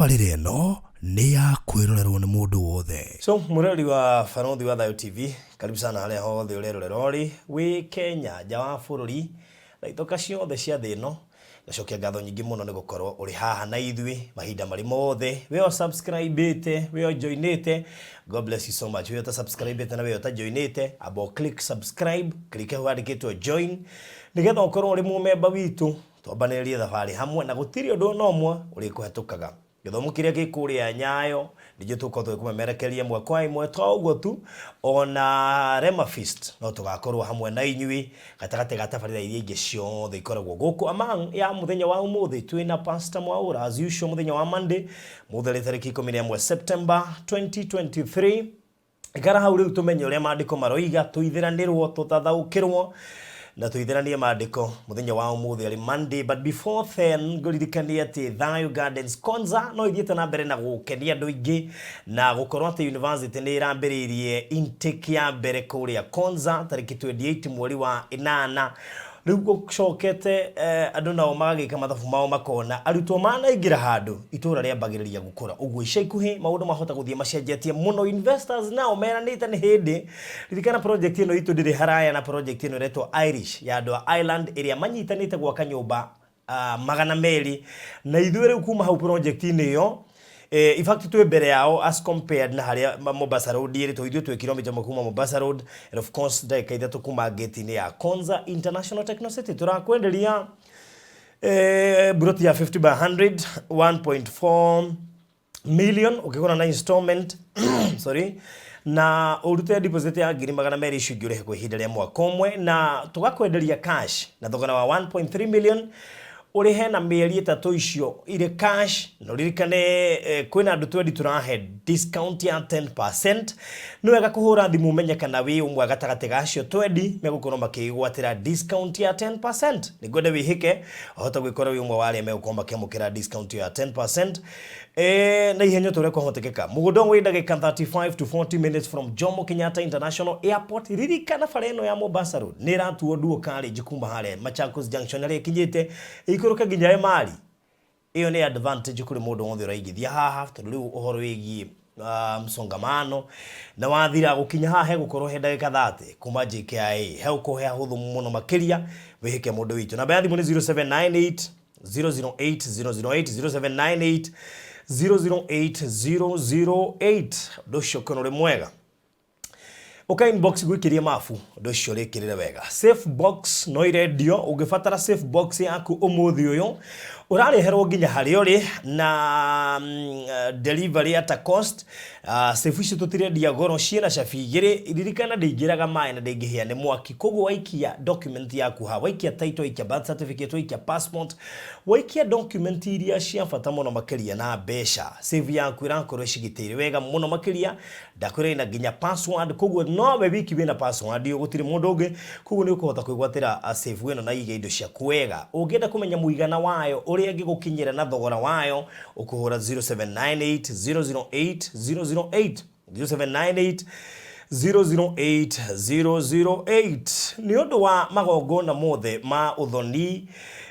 tabarĩra ĩno nĩ ya kwĩrorerwo nĩ mũndũ wothe. So mũrori wa Barothi wa Thayo TV, karibu sana harĩa hothe ũrerorera ũrĩ wĩ Kenya, nja wa bũrũri na itoka ciothe cia thĩ ĩno. Ngacokia ngatho nyingĩ mũno nĩ gũkorwo ũrĩ haha na ithuĩ mahinda marĩ mothe. Weo subscribe-ĩte, weo join-ĩte, God bless you so much. Weo ta subscribe-ĩte na weo ta join-ĩte, abo click subscribe, click hau handĩkĩtwo join, nĩgetha ũkorwo ũrĩ mũmemba witũ, twambanĩrĩrie thabarĩ hamwe na gũtirĩ ũndũ ona ũmwe ũrĩkũhetũkaga. Gĩthomo kĩrĩa gĩkũrĩa Nyayo nĩgĩo tũkorwo twĩkũmemerekeria ĩmwe kwa ĩmwe to ũguo tu, ona Rema Feast no tũgakorwo hamwe na inyuĩ gatagatĩ ga tabarĩra iria ingĩ ciothe ikoragwo gũkũ. Among ya mũthenya wa ũmũthĩ twĩna Pastor Mwaura as usual mũthenya wa Monday, mũthenya tarĩki 11 September 2023. Ikara hau rĩu tũmenye ũrĩa maandĩko maroiga, tũitheranĩrwo, tũtathaũkĩrwo na tuitheranie maandĩko mũthenya wa ũmũthĩ arĩ Monday. But before then ngũririkania atĩ Thayo Gardens Konza no ithiĩte na mbere na gũkenia andũ aingĩ na gũkorwo atĩ university nĩ ĩrambĩrĩirie intake ya mbere kũrĩa Konza tarĩki 28 mweri wa 8. Rĩu gũcokete andũ nao magagĩka mathabu mao makona arutwo manaingĩra handũ itũra rĩambagĩrĩria gũkũra. Ũguo ica ikuhĩ maũndũ mahota gũthiĩ macenjetie mũno. Investors nao meranĩte nĩ hĩndĩ ririkana project ĩno itũ ndĩrĩ haraya na project ĩno ĩretwo Irish ya andũ a Ireland ĩrĩa manyitanĩte gwaka nyũmba 200 na ithuĩ rĩu kuma hau project-inĩ ĩyo. In fact twĩ mbere yao as compared na harĩa Mombasa Road ĩrĩ tũ ithuĩ twĩ kilomita kuma Mombasa Road, and of course ndagĩka ithatũ kuma gate-inĩ ya Konza International Techno City. Turakwenderia buroti ya 50 by 100 1.4 million ukigona na installment sorry, na urute deposit ya 200,000 icungi ũrĩhe kwa ihinda rĩa mwaka ũmwe, na tugakwenderia cash na thogora wa 1.3 million ũrĩhe na mĩeri 3 icio irĩ cash. No ririkane kwĩna andũ twendi tũrahe discount ya 10%. Nĩ wega kũhũra thimũ ũmenye kana wĩ ũmwe gatagatĩ gacio twendi megũkorwo makĩgwatĩra discount ya 10%. Nĩngwenda wĩhĩke ũhota gwĩkora wĩ ũmwe wa arĩa megũkorwo makĩamũkĩra discount ya 10%. Na ihenya tũrĩa kwahotekeka. Mũgũnda wĩ ndagĩka 35 to 40 minutes from Jomo Kenyatta International Airport. Ririkana bara ĩno ya Mombasa Road nĩ ĩratuo Duo College kuma harĩa Machakos Junction harĩa ĩkinyĩte ikũrũka nginya Emali. Iyo nĩ advantage kũrĩ mũndũ wothe ũraigithia haha, tondũ rĩu ũhoro wĩgiĩ msongamano na wathira gũkinya haha gũkorwo he ndagĩka 30 kuma JKIA he ũkũhe hũthũ mũno makĩria. Wĩhĩke mũndũ witũ. Namba ya thimũ nĩ 0798 008 008 0798 008. Ndũcio kono ũrĩ mwega uka inbox gwĩkĩria mafu ndũcio rĩkĩrĩre wega. Safe box no irendio. Ũngĩbatara safe box yaku ũmũthĩ ũyũ ũrareherwo nginya harĩa ũrĩ na delivery at a cost. Safe icio tũtirendia goro, ciĩna cabi igĩrĩ. Ririkana ndĩingĩraga maĩ na ndĩngĩhĩa nĩ mwaki. Koguo waikia document yaku ha, waikia title, waikia birth certificate, waikia passport, waikia document iria cia bata mũno makĩria na mbeca, safe yaku ĩrakorwo ĩcigitĩire wega mũno makĩria. Ndakwĩra ina nginya password, koguo no we wiki wĩna password gũtirĩ mũndũ ũngĩ. Koguo nĩ ũkũhota kwĩgwatĩra safe ĩno na iga indo ciaku wega. Ũngĩenda kũmenya mũigana wayo ũrĩa ngĩgũkinyĩra na thogora wayo ũkũhũra 0798 008 008 0798 008 nĩ ũndũ wa magongona mothe ma ũthoni,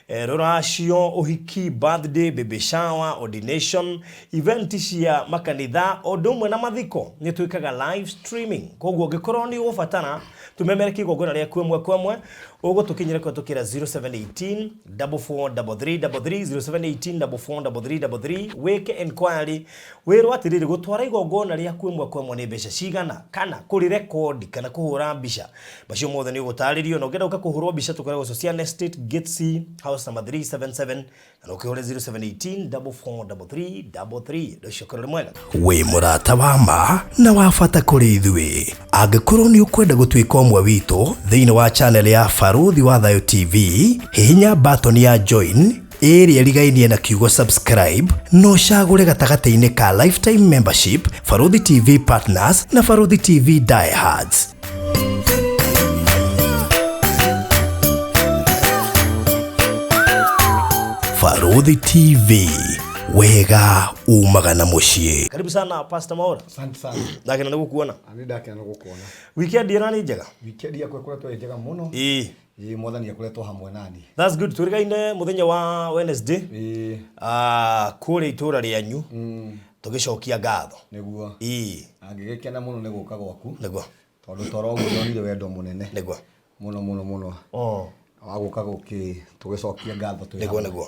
rũracio, ũhiki, birthday, baby shower, ordination, event cia makanitha, ũndũ ũmwe na mathiko nĩ twĩkaga live streaming. Koguo ũngĩkorwo nĩ ũgũbatara tũmemere kĩgongona rĩa kwĩmwe kwemwe ũgũtũkinyĩra kũhetũkĩra 0718 443333 0718 443333 wĩke inquiry wĩrwo atĩrĩrĩ gũtwara igongona rĩa kwĩmwe kwemwe nĩ mbeca cigana, kana kũrĩ record kana kũhũra mbica. Macio mothe nĩ ũgũtarĩrio, na ũngĩenda ũkahũrwo mbica tũkoragwo Social Estate Gate C house number 377 na ũkĩhũra 0718 443333. Ndũcio korwo mwega. Wĩ mũrata wa ma na wa bata kũrĩ ithuĩ. Angĩkorwo nĩ ũkwenda gũtuĩka ũmwe witũ thĩinĩ wa channel ya Barothi wa Thayo TV, hihinya button ya join ĩrĩa ĩrigainie na kiugo subscribe, no cagũre gatagatĩ-inĩ ka lifetime membership, Barothi TV Partners na Barothi TV Diehards. Barothi TV, wega umaga na muciĩ. Karibu sana Pastor Maura. Asante sana. Ndakena nĩ gũkuona. Ani ndakena nĩ gũkuona. Weekend ĩra nĩ njega. Weekend yakwa ĩkoretwo ĩ njega mũno. Mwathani akoretwo hamwe nani. That's good. Tũrĩgaine mũthenya wa Wednesday. Kũrĩa itũra rĩanyu. Tũgĩcokia ngatho. Nĩguo. Angĩgĩkena mũno nĩ gũka gwaku. Nĩguo. Tondũ toro ũguo nĩ wendo mũnene. Nĩguo. Mũno. Wa gũka gũkĩ tũgĩcokia ngatho twĩ. Nĩguo.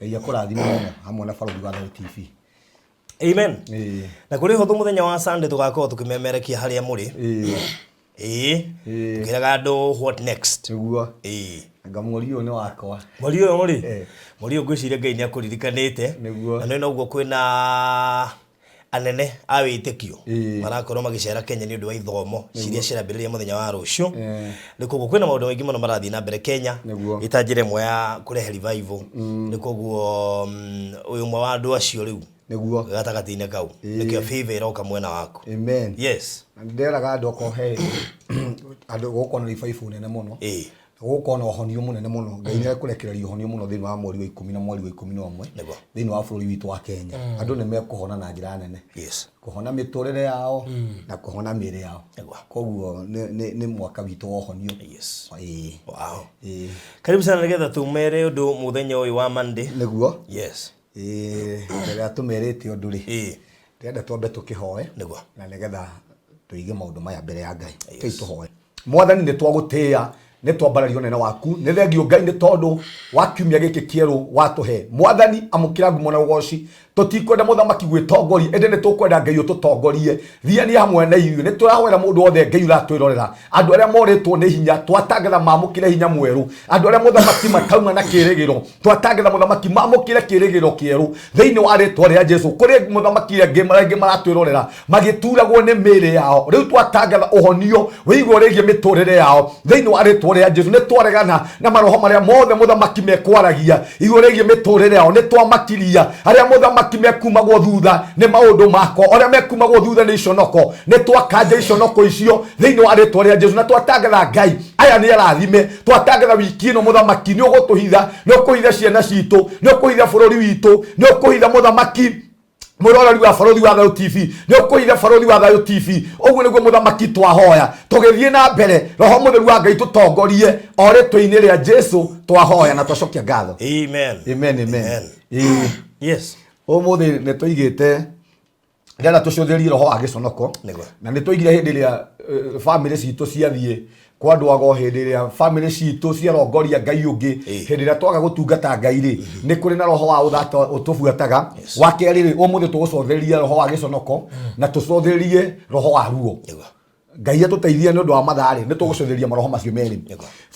Ngai akũrathime mũno hamwe na Barũthi wa Thayũ TV. Amen. Na kũrĩ hũthũ mũthenya wa Sunday tũgakorwo tũkĩmemerekia harĩa mũrĩ. Tukĩraga andũ what next. Nĩguo. Anga mweri ũyũ nĩ wakwa. Mweri ũyũ mũrĩ. Mweri ũyũ ngwĩciria Ngai nĩ akũririkanĩte. Nĩguo. Na noguo kwĩna anene a wĩtĩkio marakorwo magĩcera Kenya nĩ ũndũ wa ithomo ciria cirambĩrĩria mũthenya wa rũciũ. Nĩ koguo kwĩna maũndũ maingĩ mũno marathiĩ na mbere Kenya. Ĩta njĩra ĩmwe ya kũrehe revival. Nĩ koguo ũyũ ũmwe wa andũ acio rĩu. Nĩguo. Gatagatĩ-inĩ kau. Nĩkĩo favor ĩroka mwena waku. Amen. Yes. Nderaga andũ okohe andũ gũkona revival nene mũno. Gũkona ũhonio mũnene mũno. Ngai nĩ ekũrekereria ũhonio mũno thĩinĩ wa mweri wa 10 na mweri wa 11 thĩinĩ wa bũrũri witũ wa Kenya. Andũ nĩ mekũhona na njĩra nene. Yes. Kũhona mĩtũrĩre yao na kũhona mĩĩrĩ yao. Koguo nĩ mwaka witũ wa ũhonio. Yes. Wow. Karibu sana nĩgetha tumere ũndũ mũthenya ũyũ wa Monday. Nĩguo. Yes. Rĩrĩa tũmerĩte ũndũ rĩ. Ndĩrenda twambe tũkĩhoe. Nĩguo. Na nĩgetha tũige maũndũ maya mbere ya Ngai. Tũhoe. Mwathani nĩ twagũtĩĩa nĩ twambarario nene waku nĩ thengio Ngai nĩ tondũ wakiumia gĩkĩ kĩerũ watũhe Mwathani amũkĩra ngumo na ũgooci tũtikwenda mũthamaki gwĩtongoria ĩndĩ nĩ tũkwenda Ngai ũtũtongorie thiania hamwe na ithuĩ nĩ tũrahoera mũndũ wothe Ngai ũratwĩrorera andũ arĩa morĩtwo nĩ hinya twatangatha mamũkĩre hinya mwerũ andũ arĩa mũthamaki makauma na kĩrĩgĩro twatangatha mũthamaki mamũkĩre kĩrĩgĩro kĩerũ thĩinĩ wa rĩĩtwa rĩa Jesũ kũrĩ mũthamaki angĩ maratwĩrorera magĩturagwo nĩ mĩĩrĩ yao rĩu twatangatha ũhonio wĩigwo rĩgiĩ mĩtũrĩre yao thĩinĩ wa rĩĩtwa rĩa Jesũ nĩ twaregana na maroho marĩa mothe mũthamaki mekwaragia igũrũ rĩgiĩ mĩtũrĩre yao nĩ twamakiria arĩa mũthamaki mekumagwo thutha nĩ maũndũ makwa arĩa mekumagwo thutha nĩ iconoko nĩ twakanja iconoko icio thĩinĩ wa rĩĩtwa rĩa Jesũ na twatangatha Ngai aya nĩ arathime twatangatha wiki ĩno mũthamaki nĩ ũgũtũhitha nĩ ũkũhitha ciana citũ nĩ ũkũhitha bũrũri witũ nĩ ũkũhitha mũthamaki mũroreri wa Barũthi wa Thayũ TV nĩ ũkũhitha Barũthi wa Thayũ TV ũguo nĩguo mũthamaki twahoya tũgĩthiĩ na mbere roho mũtheru wa Ngai tũtongorie o rĩĩtwa-inĩ rĩa Jesũ twahoya na twacokia ngatho. Amen. Yes. Ũmũthĩ nĩ tũigĩte ndĩrenda tũcũthĩrie roho wa gĩconoko na nĩ tũigire hĩndĩ ĩrĩa family citũ ciathiĩ kwa ndwago hĩndĩ ĩrĩa family citũ ciarongoria Ngai ũngĩ hĩndĩ ĩrĩa twaga gũtungata Ngai rĩ nĩ kũrĩ na roho wa ũthata ũtũbuataga wa kerĩ rĩ ũmũthĩ tũgũcothĩrĩria roho wa gĩconoko na tũcothĩrĩrie roho wa ruo Ngai atũteithie nĩ ũndũ wa matharĩ nĩ tũgũcothĩrĩria maroho macio merĩ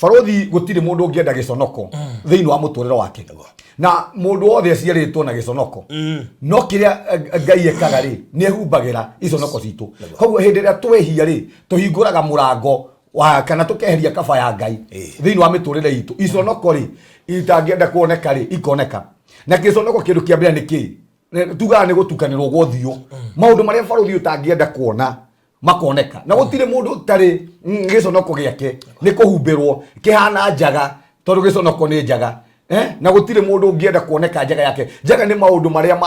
Barũthi gũtirĩ mũndũ ũngĩenda gĩconoko thĩinĩ wa mũtũrĩre wake na mũndũ wothe aciarĩtwo na gĩconoko no kĩrĩa Ngai ekaga rĩ nĩ ehumbagĩra iconoko citũ koguo hĩndĩ ĩrĩa twehia rĩ tũhingũraga mũrango wa kana tũkeheria kaba ya Ngai thĩinĩ wa mĩtũrĩre itũ iconoko rĩ itangĩenda kuoneka rĩ ikoneka na gĩconoko kĩndũ kĩa mbere nĩ kĩ tugaga nĩ gũtukanĩrwo gũthiũ maũndũ marĩa Barũthi ũtangĩenda kuona makoneka na gũtirĩ mũndũ ũtarĩ gĩconoko gĩake nĩ kũhumbĩrwo kĩhana njaga tondũ gĩconoko nĩ njaga na gũtirĩ mũndũ ũngĩenda kuoneka njaga yake njaga nĩ maũndũ marĩa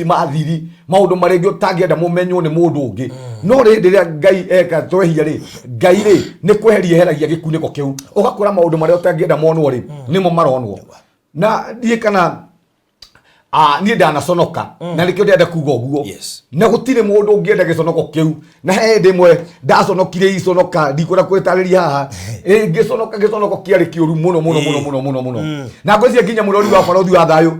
mathiri maũndũ marĩa ũtangĩenda mũmenywo nĩ mũndũ ũngĩ no rĩrĩa Ngai eka twehia rĩ Ngai rĩ nĩ kweheria heragia gĩkunĩko kĩu ũgakora maũndũ marĩa ũtangĩenda monwo rĩ nĩmo maronwo na ndiĩ kana niĩ ndanaconoka na nĩkĩo ndĩrenda kuga ũguo na gũtirĩ mũndũ ũngĩenda gĩconoko kĩu na he hĩndĩ ĩmwe ndaconokire iconoka ndikwenda kwĩtarĩria haha gĩconoko kĩarĩ kĩũru mũno na ngwĩciria nginya mũrori wa Barũthi wa Thayũ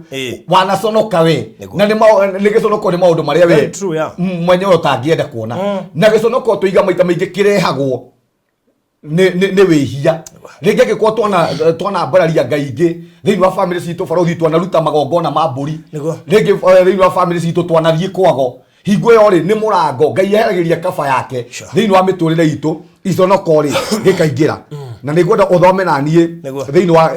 wanaconoka we na nĩ gĩconoko nĩ maũndũ marĩa we mwenyewe ũtangĩenda kuona na gĩconoko tũiga maita maingĩ kĩrehagwo nĩ wĩhia rĩngĩ angĩkorwo twanambararia Ngai ingĩ thĩinĩ wa family citũ Barũthi twanaruta magongona ma mbũri rĩngĩ thĩinĩ wa family citũ twanathiĩ kwago hingo ĩyo rĩ nĩ mũrango Ngai eheragĩria kaba yake thĩinĩ wa mĩtũrĩre itũ iconoko rĩ gĩkaingĩra na nĩngwenda ũthome na niĩ thĩinĩ wa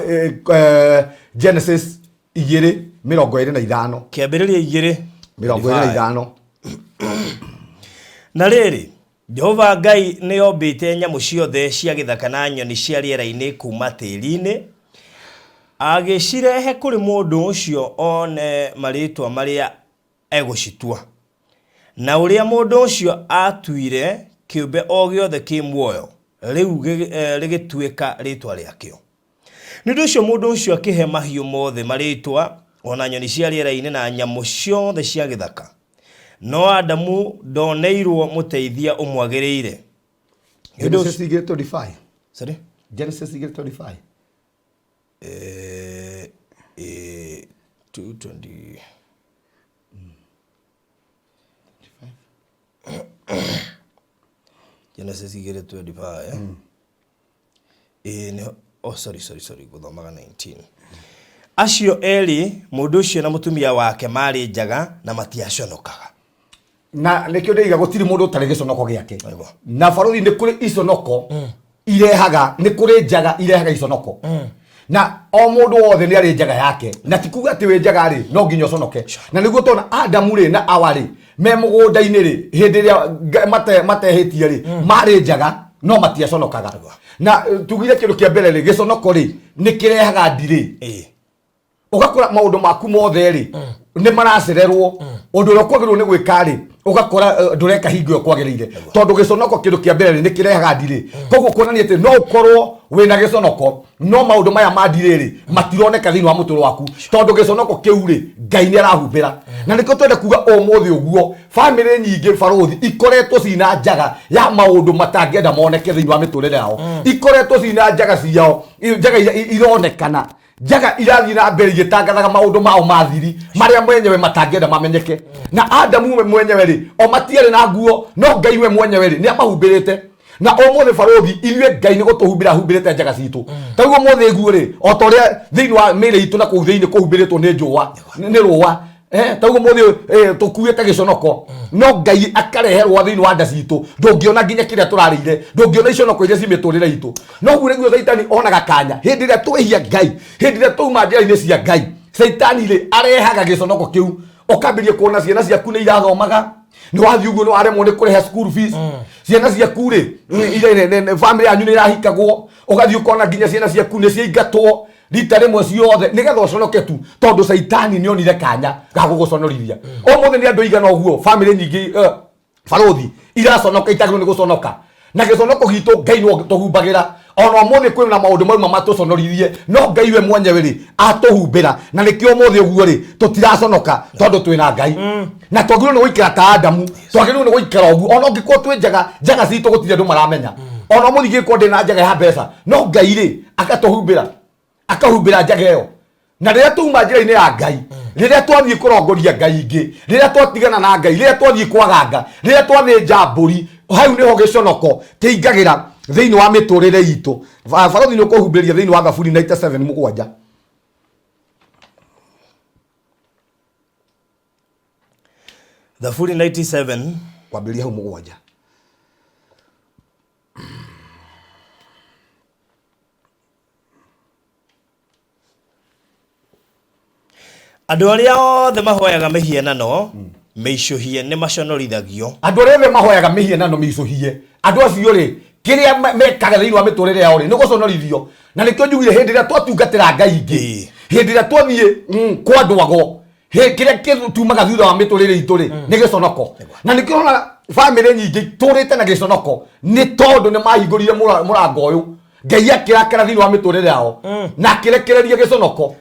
Genesis 2:25 kĩambĩrĩria 2:25 na rĩrĩ Jehova Ngai nĩ ombĩte nyamũ ciothe cia gĩthaka na nyoni cia rĩera-inĩ kuma tĩri-inĩ agĩcirehe kũrĩ mũndũ ũcio one marĩtwa marĩa egũcitua, na ũrĩa mũndũ ũcio atuire kĩũmbe o gĩothe kĩ muoyo rĩu rĩgĩtuĩka rĩtwa rĩakĩo. Nĩ ũndũ ũcio mũndũ ũcio akĩhe mahiũ mothe marĩtwa, ona nyoni cia rĩera-inĩ na nyamũ ciothe cia gĩthaka. No Adamu ndoneirwo mũteithia ũmwagĩrĩire. Genesis 25. Sorry? Genesis 25. 220. Genesis 25. Sorry, gũthomaga 19. Acio eri mũndũ ũcio na mũtumia wake marĩ njaga na matiaconokaga. Na nĩkĩo ndĩiga gũtirĩ mũndũ ũtarĩ gĩconoko gĩake. Na barothi nĩ kũrĩ iconoko irehaga, nĩ kũrĩ njaga irehaga iconoko. Na o mũndũ wothe nĩ arĩ njaga yake, na ti kuga atĩ wĩ njaga rĩ no nginya ũconoke. Na nĩguo tona Adamu rĩ na Awa rĩ me mũgũnda-inĩ rĩ hĩndĩ ĩrĩa matehĩtie rĩ marĩ njaga no matiaconokaga. Na tugire kĩndũ kĩa mbere rĩ gĩconoko rĩ nĩ kĩrehaga ndirĩ. Ugakora maũndũ maku mothe rĩ nĩ maracererwo, ũndũ ũrĩa kwagĩrĩirwo nĩ gwĩka rĩ ugakora ndũreka hingo ĩyo kwagĩrĩire, tondũ gĩconoko kĩndũ kĩa mbere nĩ kĩrehaga ndirĩ. Koguo kuonania atĩ no ũkorwo wĩna gĩconoko no maũndũ maya ma ndirĩ rĩ matironeka thĩinĩ wa mũtũũrĩre waku, tondũ gĩconoko kĩu rĩ Ngai nĩ arahumbĩra. Na nĩkĩo twende kuga ũmũthĩ ũguo bamĩrĩ nyingĩ barothi ikoretwo cina njaga ya maũndũ matangĩenda moneke thĩinĩ wa mĩtũũrĩre yao, ikoretwo cina njaga ciao, njaga ironekana, njaga irathiĩ na mbere igĩtangathaga maũndũ mao mathiri marĩa mwenyewe matangĩenda mamenyeke. Na Adamu mwenyewe rĩ o matiarĩ na nguo no Ngai we mwenyewe rĩ nĩ amahumbĩrĩte. Na ũmũthĩ barothi ithuĩ Ngai nĩ gũtũhumbĩra humbĩrĩte njaga citũ. Taguo ũmũthĩ guo rĩ o ta ũrĩa thĩinĩ wa mĩĩrĩ itũ na kũu thĩinĩ kũhumbĩrĩtwo nĩ njũa nĩ rũa, taguo ũmũthĩ tũkuĩte gĩconoko no Ngai akareherwo thĩinĩ wa nda citũ, ndũngĩona nginya kĩrĩa tũrarĩire, ndũngĩona iconoko iria ci mĩtũũrĩre itũ. No guo nĩguo Saitani onaga kanya hĩndĩ ĩrĩa twehia Ngai, hĩndĩ ĩrĩa twauma njĩra-inĩ cia Ngai, Saitani rĩ arehaga gĩconoko kĩu, ũkambĩrĩria kuona ciana ciaku nĩ irathomaga, nĩ wathiĩ ũguo nĩ waremwo nĩ kũrĩha school fees, ciana ciaku rĩ family yanyu nĩ irahikagwo, ũgathiĩ ũkona nginya ciana ciaku nĩ ciaingatwo rita rĩmwe ciothe nĩgetha ũconoke tu, tondũ Saitani nĩ onire kanya ga gũgũconorithia. Ũmũthĩ nĩ andũ aigana ũguo family nyingĩ barothi iraconoka itagĩrĩirwo nĩ gũconoka, na gĩconoko gitũ Ngai nĩ tũhumbagĩra. Ona ũmũthĩ kwĩ na maũndũ mauma matũconorithie no Ngai we mwenyewe rĩ atũhumbĩra, na nĩkĩo ũmũthĩ ũguo rĩ tũtiraconoka tondũ twĩna Ngai. Na twagĩrĩirwo nĩ gũikara ta Adamu, twagĩrĩirwo nĩ gũikara ũguo ona ũngĩkorwo twĩ njaga citũ gũtirĩ andũ maramenya. Ona ũmũthĩ ingĩkorwo ndĩ na njaga ya mbeca no Ngai rĩ akahumbĩra njaga ĩyo. Na rĩrĩa twauma njĩra-inĩ ya Ngai, rĩrĩa twathiĩ kũrongoria Ngai ingĩ, rĩrĩa twatigana na Ngai, rĩrĩa twathiĩ kwaganga, rĩrĩa twathĩnja mbũri, hau nĩho gĩconoko kĩingagĩra thĩinĩ wa mĩtũũrĩre itũ. Barothi nĩ ũkũhumbĩria thĩinĩ wa Thaburi 97:7. Thaburi 97 kwambĩrĩria hau 7. andũ arĩa othe mahoyaga mĩhianano mĩicũhie nĩ maconorithagio. Andũ arĩa othe mahoyaga mĩhianano mĩicũhie, andũ acio rĩ kĩrĩa mekaga thĩinĩ wa mĩtũũrĩre yao rĩ nĩ gũconorithio. Na nĩkĩo njugire hĩndĩ ĩrĩa twatungatĩra Ngai ingĩ, hĩndĩ ĩrĩa twathiĩ kwa ndwago, kĩrĩa kĩtumaga thutha wa mĩtũũrĩre itũ rĩ nĩ gĩconoko. Na nĩkĩo ona family nyingĩ tũrĩte na gĩconoko nĩ tondũ nĩ mahingũrire mũrango ũyũ, Ngai akĩrakara thĩinĩ wa mĩtũũrĩre yao na akĩrekereria gĩconoko.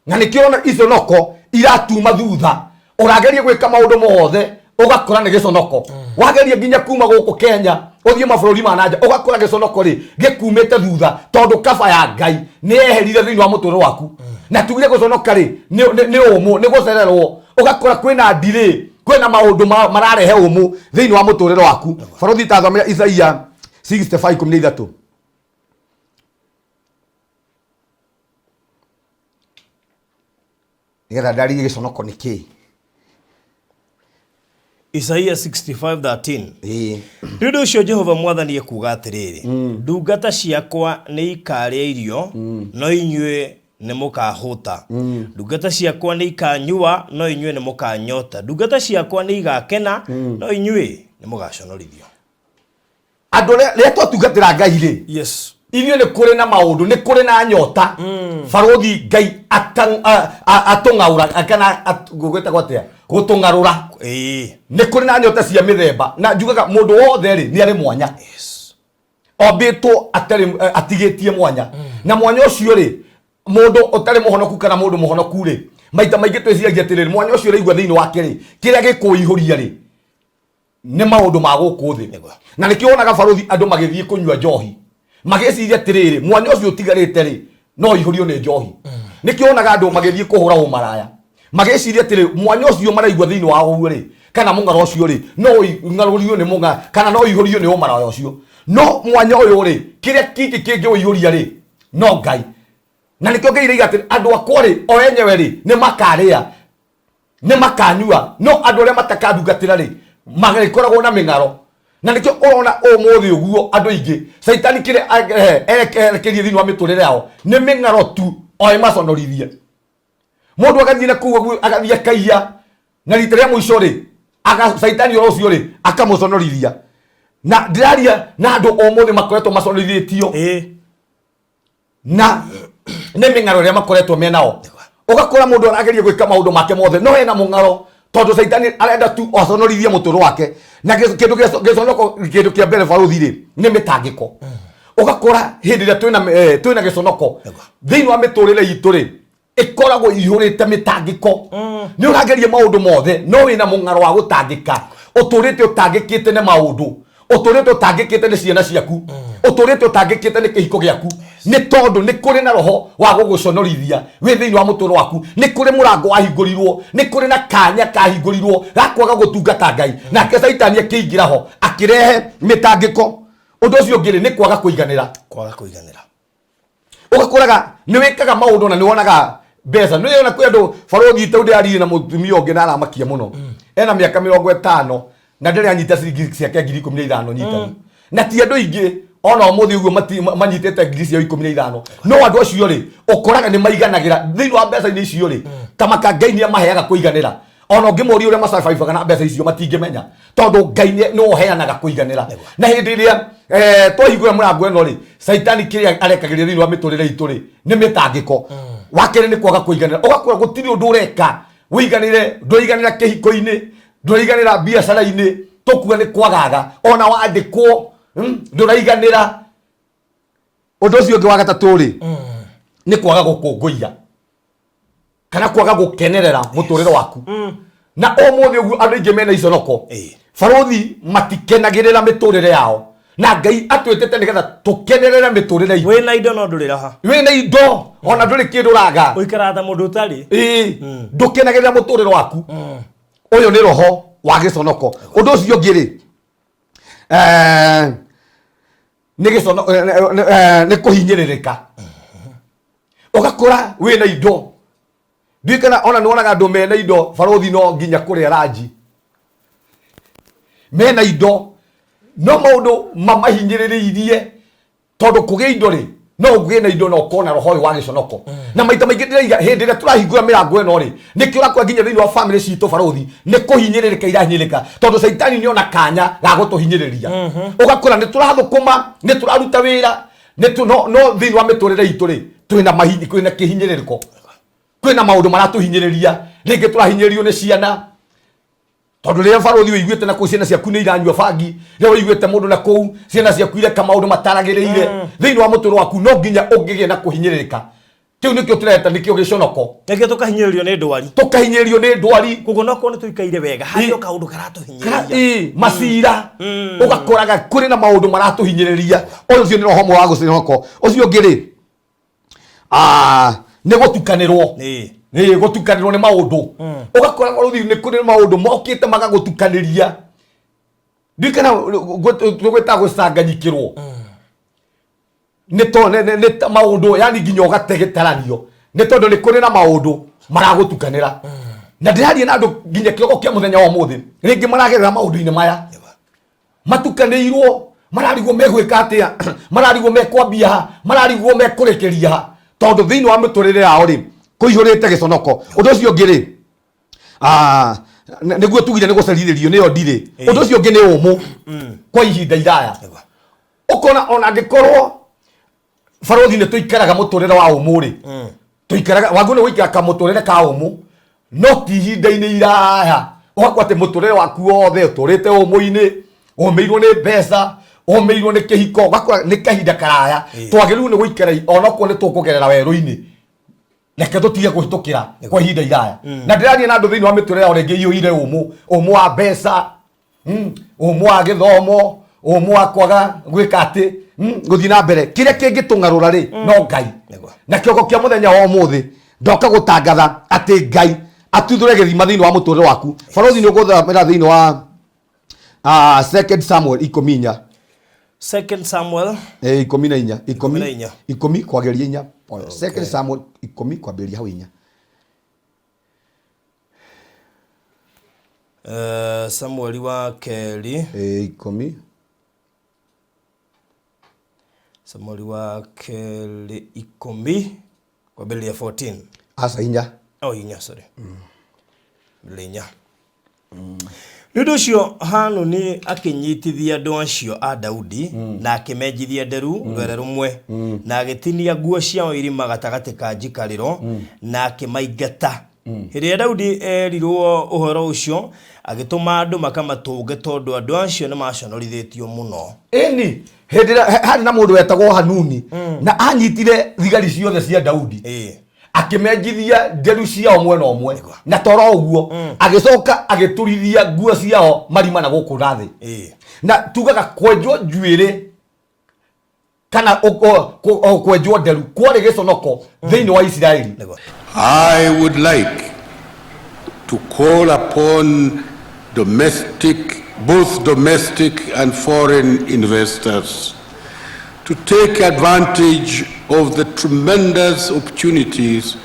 Na nĩkĩo ona iconoko iratuma thutha, ũrageria gwĩka maũndũ mothe ũgakora nĩ gĩconoko. Wageria nginya kuma gũkũ Kenya ũthiĩ mabũrũri ma nanja ũgakora gĩconoko rĩ gĩkumĩte thutha, tondũ kaba ya Ngai nĩ yeherire thĩinĩ wa mũtũũrĩre waku. Na tugire gũconoka rĩ nĩ ũmũ, nĩ gũcererwo, ũgakora kwĩna ndirĩ, kwĩna maũndũ mararehe ũmũ thĩinĩ wa mũtũũrĩre waku. Barothi tathomera Isaia 65:13. Nĩgetha ndarĩrie gĩconoko nĩ kĩĩ. Isaia 65:13. Nĩ ũndũ ũcio Jehova Mwathani ekuuga atĩrĩrĩ, ndungata ciakwa nĩ ikarĩa irio no inyuĩ nĩ mũkahũta, ndungata ciakwa nĩ ikanyua no inyuĩ nĩ mũkanyota, ndungata ciakwa nĩ igakena no inyuĩ nĩ mũgaconorithio. Andũ rĩrĩa twatungatĩra Ngai rĩ, Ithuĩ nĩ kũrĩ na maũndũ, nĩ kũrĩ na nyota. Barothi Ngai atũng'aũra kana gũgwĩtagwo atĩa gũtũng'arũra. Nĩ kũrĩ na nyota cia mĩthemba na njugaga mũndũ wothe rĩ nĩ arĩ mwanya. Ombĩtwo atigĩtie mwanya. Na mwanya ũcio rĩ mũndũ ũtarĩ mũhonoku kana mũndũ mũhonoku rĩ maita maingĩ twĩciragia atĩrĩrĩ mwanya ũcio ũraigua thĩinĩ wake rĩ kĩrĩa gĩkũihũria rĩ nĩ maũndũ ma gũkũ thĩ. Na nĩkĩo wonaga barothi andũ magĩthiĩ kũnyua njohi magĩciria atĩrĩrĩ mwanya ũcio ũtigarĩte rĩ no ihũrio nĩ njohi. Nĩkĩo wonaga andũ magĩthiĩ kũhũra ũmaraya magĩciria atĩrĩrĩ mwanya ũcio maraigua thĩinĩ wa ũguo rĩ kana mũng'aro ũcio rĩ no ng'arũrio nĩ mũng'a kana no ihũrio nĩ ũmaraya ũcio. No mwanya ũyũ rĩ kĩrĩa kĩngĩ kĩngĩũihũria rĩ no Ngai. Na nĩkĩo Ngai rĩiga atĩrĩ andũ akwa rĩ o enyewe rĩ nĩ makarĩa nĩ makanyua no andũ arĩa matakandungatĩra rĩ magĩkoragwo na mĩng'aro. Na nĩkĩo ũrona ũmũthĩ ũguo andũ aingĩ Saitani kĩrĩa erekerie thĩinĩ wa mĩtũrĩre yao nĩ mĩng'aro tu o maconorithie. Mũndũ agathiĩ na kũu ũguo agathiĩ akaiya na rita rĩa mũico rĩ Saitani o ũcio rĩ akamũconorithia. Na ndĩraria na andũ ũmũthĩ makoretwo maconorithĩtio na nĩ mĩng'aro ĩrĩa makoretwo menao. Ũgakora mũndũ arageria gwĩka maũndũ make mothe no ena mũng'aro tondũ Saitani arenda tu aconorithie mũtũũro wake. Na kĩndũ gĩconoko kĩndũ kĩa mbere barothi rĩ nĩ mĩtangĩko. Ũgakora hĩndĩ ĩrĩa twĩna gĩconoko thĩinĩ wa mĩtũrĩre itũ rĩ ĩkoragwo ihũrĩte mĩtangĩko. Nĩ ũrageria maũndũ mothe no wĩna mũng'aro wa gũtangĩka. Ũtũrĩte ũtangĩkĩte nĩ maũndũ, ũtũrĩte ũtangĩkĩte nĩ ciana ciaku, ũtũrĩte ũtangĩkĩte nĩ kĩhiko gĩaku. Nĩ tondũ nĩ kũrĩ na roho wa gũgũconorithia wĩ thĩinĩ wa mũtũũro waku. Nĩ kũrĩ mũrango wahingũrirwo, nĩ kũrĩ na kanya kahingũrirwo ga kwaga gũtungata Ngai. Nake Saitani akĩingĩra ho akĩrehe mĩtangĩko. Ũndũ ũcio ũngĩ nĩ kwaga kũiganĩra. Ũgakoraga nĩ wĩkaga maũndũ na nĩ wonaga mbeca. Nĩ wona kwĩ andũ barothi itũ ndĩrarire na mũtumia ũngĩ na aramakia mũno. Ena mĩaka 50 na ndĩrĩ anyita ciringi ciake 15,000 nyitanu. Na ti andũ aingĩ ona ũmũthĩ ũguo manyitĩte ngiri cia 15,000 no andũ acio rĩ ũkoraga nĩ maiganagĩra thĩinĩ wa mbeca-inĩ icio rĩ ta maka Ngai nĩ amaheaga kũiganĩra. Ona ũngĩmoria ũrĩa macabaibaga na mbeca icio matingĩmenya tondũ Ngai nĩ ũheanaga kũiganĩra. Na hĩndĩ ĩrĩa twahingũra mũrango ĩno rĩ Saitani kĩrĩa arekagĩrĩria thĩinĩ wa mĩtũrĩre itũ rĩ nĩ mĩtangĩko. Wa kerĩ nĩ kwaga kũiganĩra. Ũgakora gũtirĩ ũndũ ũreka wĩiganĩre, ndũiganĩra kĩhiko-inĩ, ndũiganĩra biacara-inĩ, tũkuga nĩ kwagaga ona wandĩkwo ndũraiganĩra. Ũndũ ũcio ũngĩ wa gatatũ rĩ nĩ kwaga gũkũngũiya kana kwaga gũkenerera mũtũrĩre waku. Na ũmũthĩ ũguo andũ aingĩ mena iconoko barothi matikenagĩrĩra mĩtũrĩre yao na Ngai atwĩtĩte nĩgetha tũkenerere mĩtũrĩre itũ. Wĩna indo no ndũrĩ raha, wĩna indo ona ndũrĩ kĩndũ raga, ũikara ta mũndũ ũtarĩ ndũkenagĩrĩra mũtũrĩre waku. Ũyũ nĩ roho wa gĩconoko. Ũndũ ũcio ũngĩ rĩ nĩ kũhinyĩrĩrĩka. Ũgakora wĩna indo ndikana ona nĩ wonaga andũ mena indo barothi no nginya kũrĩa ranji mena indo no maũndũ mamahinyĩrĩrĩirie tondũ kũgĩa indo rĩ no ũgĩe na indo no kona roho wa gĩconoko. Na maita maingĩ ndĩraiga hĩndĩ ĩrĩa tũrahingũra mĩrango ĩno rĩ nĩkĩo ũrakora nginya thĩinĩ wa family citũ barothi nĩ kũhinyĩrĩrĩka irahinyĩrĩka tondũ Saitani nĩ ona kanya ga gũtũhinyĩrĩria. Ũgakora nĩ tũrathũkũma nĩ tũraruta wĩra no thĩinĩ wa mĩtũrĩre itũ rĩ kwĩna kĩhinyĩrĩrĩko, kwĩna maũndũ maratũhinyĩrĩria. Rĩngĩ tũrahinyĩrĩrio nĩ ciana tondũ rĩrĩa barothi ũiguĩte na kũu ciana ciaku nĩ iranyua bangi, rĩrĩa ũiguĩte mũndũ na kũu ciana ciaku ireka maũndũ mataragĩrĩire thĩinĩ wa mũtũũro waku no nginya ũngĩgĩa na kũhinyĩrĩrĩka. Kĩu nĩkĩo tũreta nĩkĩo gĩconoko. Nĩkĩo tũkahinyĩrĩrio nĩ ndwari. Tũkahinyĩrĩrio nĩ ndwari. Koguo no korwo nĩ tũikaire wega harĩ o kaũndũ karatũhinyĩrĩria. Macira ũgakoraga kũrĩ na maũndũ maratũhinyĩrĩria. Ũcio nĩ roho wa gĩconoko. Ũcio ũngĩ rĩ nĩ gũtukanĩrwo. Gũtukanĩrwo nĩ maũndũ. Ũgakora barothi nĩ kũrĩ maũndũ mokĩte magagũtukanĩria. Ndikana gwĩta gũcanganyikĩrwo nĩ maũndũ yani nginya ũgategetaranio nĩ tondũ nĩ kũrĩ na maũndũ maragũtukanĩra. Na ndĩraria na andũ nginya kĩroko kĩa mũthenya wa ũmũthĩ rĩngĩ maragerera maũndũ-inĩ maya matukanĩirwo, mararigwo megwĩka atĩa, mararigwo mekwambia, mararigwo mekũrekeria tondũ thĩinĩ wa mĩtũrĩre yao rĩ kũihũrĩte gĩconoko. Ũndũ ũcio ũngĩ rĩ nĩguo tugire nĩ gũcerithĩrio nĩyo ndirĩ. Ũndũ ũcio ũngĩ nĩ ũmũ kwa ihinda iraya. Ũkona ona angĩkorwo Farothi ne tuikaraga muturire wa umuri tuikaraga wangu ne wikara ka muturire ka umu no tihinda-ini iraya ugakwate muturire waku wothe uturite umuini umeirwo ni mbeca umeirwo ni kihiko gakwa ni kahinda karaya twagiru ni guikara onako ni tukugerera weru-ini reke tutige kuhitukira kwa ihinda iraya na ndirania na andu thiini wa miturire o ringi iyuire umu wa mbeca umu wa githomo umu wa kwaga gwika ati guthi na mbere kiria kingitung'arura ri no Ngai na kioko kia muthenya wa umuthi ndoka gutangatha ati Ngai atuthure githima thiini wa muturire waku. Farothi ni uguthamira thiini wa 2 Samuel 10 2 Samuel 10 kwageria 4 2 Samuel 10 kwambiria hau 4 Samuel wa keri 10 Samuel wa keri 10 kwambiria 14 asa 4 sorry Linya Nĩũndũ ũcio Hanuni akinyitithia andũ acio a Daudi na akimenjithia nderu rwere rumwe na agĩtinia nguo ciao irima gatagatĩ ka njikarĩro na akimaingata. Hĩndĩ Daudi erirwo ũhoro ũcio agĩtũma andũ makamatũnge tondũ andũ acio nĩ maconorithĩtio mũno. Ĩni hĩndĩ harĩ na mũndũ wetagwo Hanuni na anyitire thigari ciothe cia Daudi akimenjithia nderu ciao mwena omwe na toro uguo agicoka agiturithia nguo ciao marima na guku nathi na tugaga kwenjwo njuire kana kwenjwo nderu kwari giconoko thiini wa Israeli. I would like to call upon both domestic and foreign investors to take advantage of the tremendous opportunities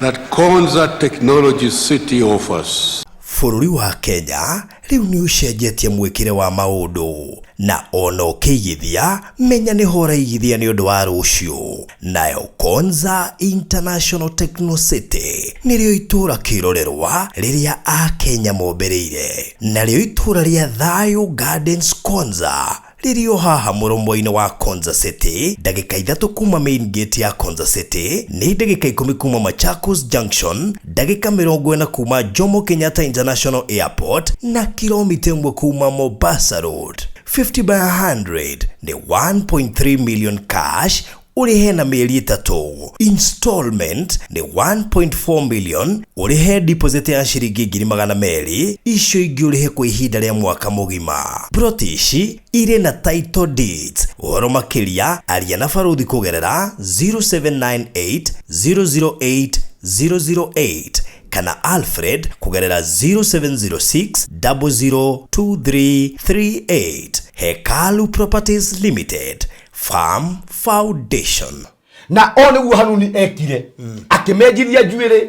that Konza Technology City offers. Bũrũri wa Kenya rĩu nĩ ũcenjetie mwĩkĩre wa maũndũ na ona ũkĩigithia menya nĩ hora igithia nĩ ũndũ wa rũciũ. Nayo Konza International Techno City nĩrĩo itũra kĩrorerwa rĩrĩa Akenya mombereire, narĩo itũra rĩa Thayũ Gardens Konza rĩrĩo haha mũromo-inĩ wa Konza City, ndagĩka 3 kuma main gate ya Konza City, nĩ ndagĩka 10 kuma Machakos Junction, ndagĩka 40 kuma Jomo Kenyatta International Airport na kilomita 1 kuma Mombasa Road. 50 by 100 ni 1.3 million cash urihe na mieri 3. Installment ni 1.4 million urihe deposit ya shiringi 200,000 icio ingĩ urihe kwa ihinda rĩa mwaka mugima. Protishi ire na title deeds. Ũhoro makĩria aria na Farothi kugerera 0798 008 008 kana Alfred kugerera 0706 002338. Hekalu Properties Limited Farm Foundation. Na one guo Hanuni ekire akimenjithia njuire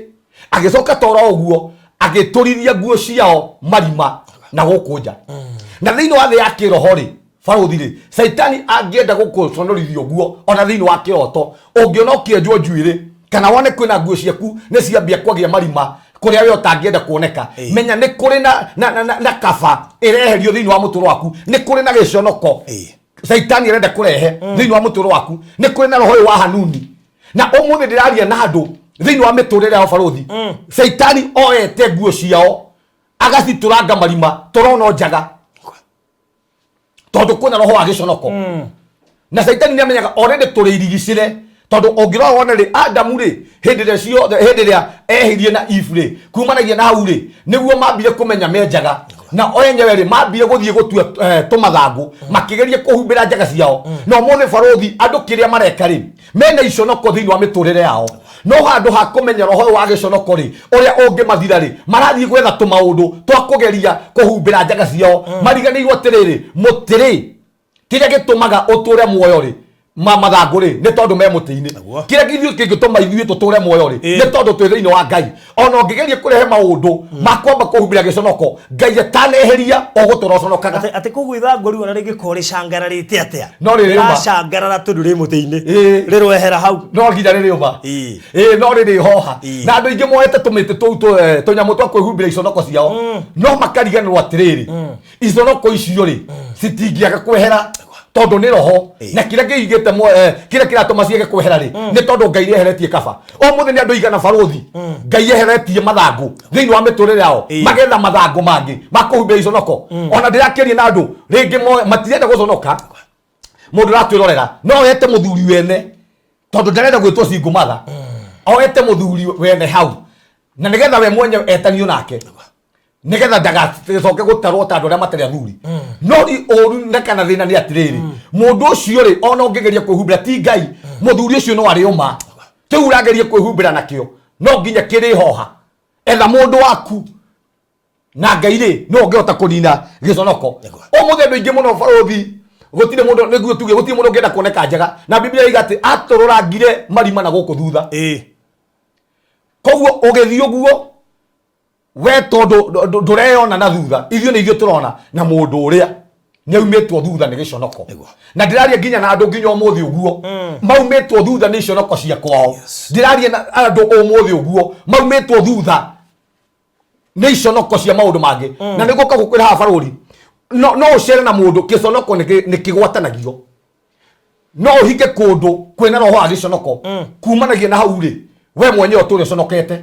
agicoka toro uguo agiturithia nguo ciao marima na gukunja na thiini wa thĩ ya kĩroho ri Farothi ri Saitani angienda gukuconorithio nguo ona thiini wa kĩroto ungiona ũkĩenjwo njuire kana wone kwĩna nguo ciaku nĩ ciambia kwagia marima kuria we utangienda kuoneka menya nĩ kũrĩ na kaba ireherio thiini wa mũtũro waku, nĩ kũrĩ na gĩconoko Saitani arenda kurehe thiini wa mũtũro waku, nĩ kũrĩ na roho wa Hanuni na ũmũthĩ ndĩraria na andũ thiini wa mĩtũrĩre ya Farothi. Saitani oete nguo ciao agacituranga marima torono njaga tondu kwĩna roho wa gĩconoko na Saitani nĩ amenyaga already tũrĩirigicire tondu ũngĩrora wone rĩ Adamu rĩ hĩndĩ ĩrĩa ehirie na Eve rĩ kumanagia na hau rĩ nĩguo mambire kũmenya menjaga na oenyewe rĩ mambire gũthiĩ gũtua tũmathangũ makĩgeria kũhumbĩra njaga ciao na ũmũthĩ Farothi andũ kĩrĩa mareka rĩ mena iconoko thĩinĩ wa mĩtũrĩre yao no handũ ha kũmenya roho wa gĩconoko rĩ ũrĩa ũngĩmathira rĩ marathiĩ gwetha tũmaũndũ twa kũgeria kũhumbĩra njaga ciao mariganĩirwo atĩrĩrĩ mũtĩrĩ kĩrĩa gĩtũmaga ũtũre muoyo rĩ mathangu ri ni tondu me muti-ini kire githio ithuĩ tuture muoyo ri ni tondu twi thiini wa Ngai ona ngigeria kurehe maundu makwamba kuhumbira giconoko Ngai ataneheria oguturoconokaga ati kugwitha ngori ona ringi kori cangararite atia no riri ma cangarara tundu ri muti-ini rirwehera hau no nginya riri uma no riri hoha na andu ingi moete tumite tunyamu twa kwihumbira iconoko ciao no makariganirwo atiriri iconoko icio ri citingiaga kwehera tondu ni roho na kira kiigite kira kiratuma ciege kwehera ri ni tondu Ngai eheretie kaba o muthenya andu igana baruthi Ngai eheretie mathangu thiini wa miturire yao magetha mathangu mangi makuhumbia iconoko ona ndirakiria na andu ringi matirenda guconoka mundu ratwirorera no ete muthuri wene tondu ndarenda gwitwo single mother oete muthuri wene hau na nigetha we mwenye etanio nake nigetha ndagacoke gutarwo ta andu aria matari athuri no oru ndakana thina ni atiriri mundu ucio ri ona ungegeria kwihumbira ti Ngai muthuri ucio no ari uma kiu urageria kwihumbira nakio no nginya kiri hoha etha mundu waku na Ngai ri no ngehota kunina giconoko o muthe ingi muno baruthi gutire mundu niguo tuge gutire mundu ngenda kuoneka njega na Biblia igati atururangire marima na guku thutha koguo ugethii uguo we tondu ndureyona na thutha ithio ni ithio turona na mundu uria ni aumitwo thutha ni giconoko na ndiraria nginya na andu nginya umuthi uguo maumitwo thutha ni iconoko cia kwao ndiraria na andu umuthi uguo maumitwo thutha ni iconoko cia maundu mangi na niguka gukwira ha baruri no ucere na mundu giconoko ni kigwatanagio no uhike kundu kwina roho wa giconoko kumanagia na hau ri we mwenyewe turi uconokete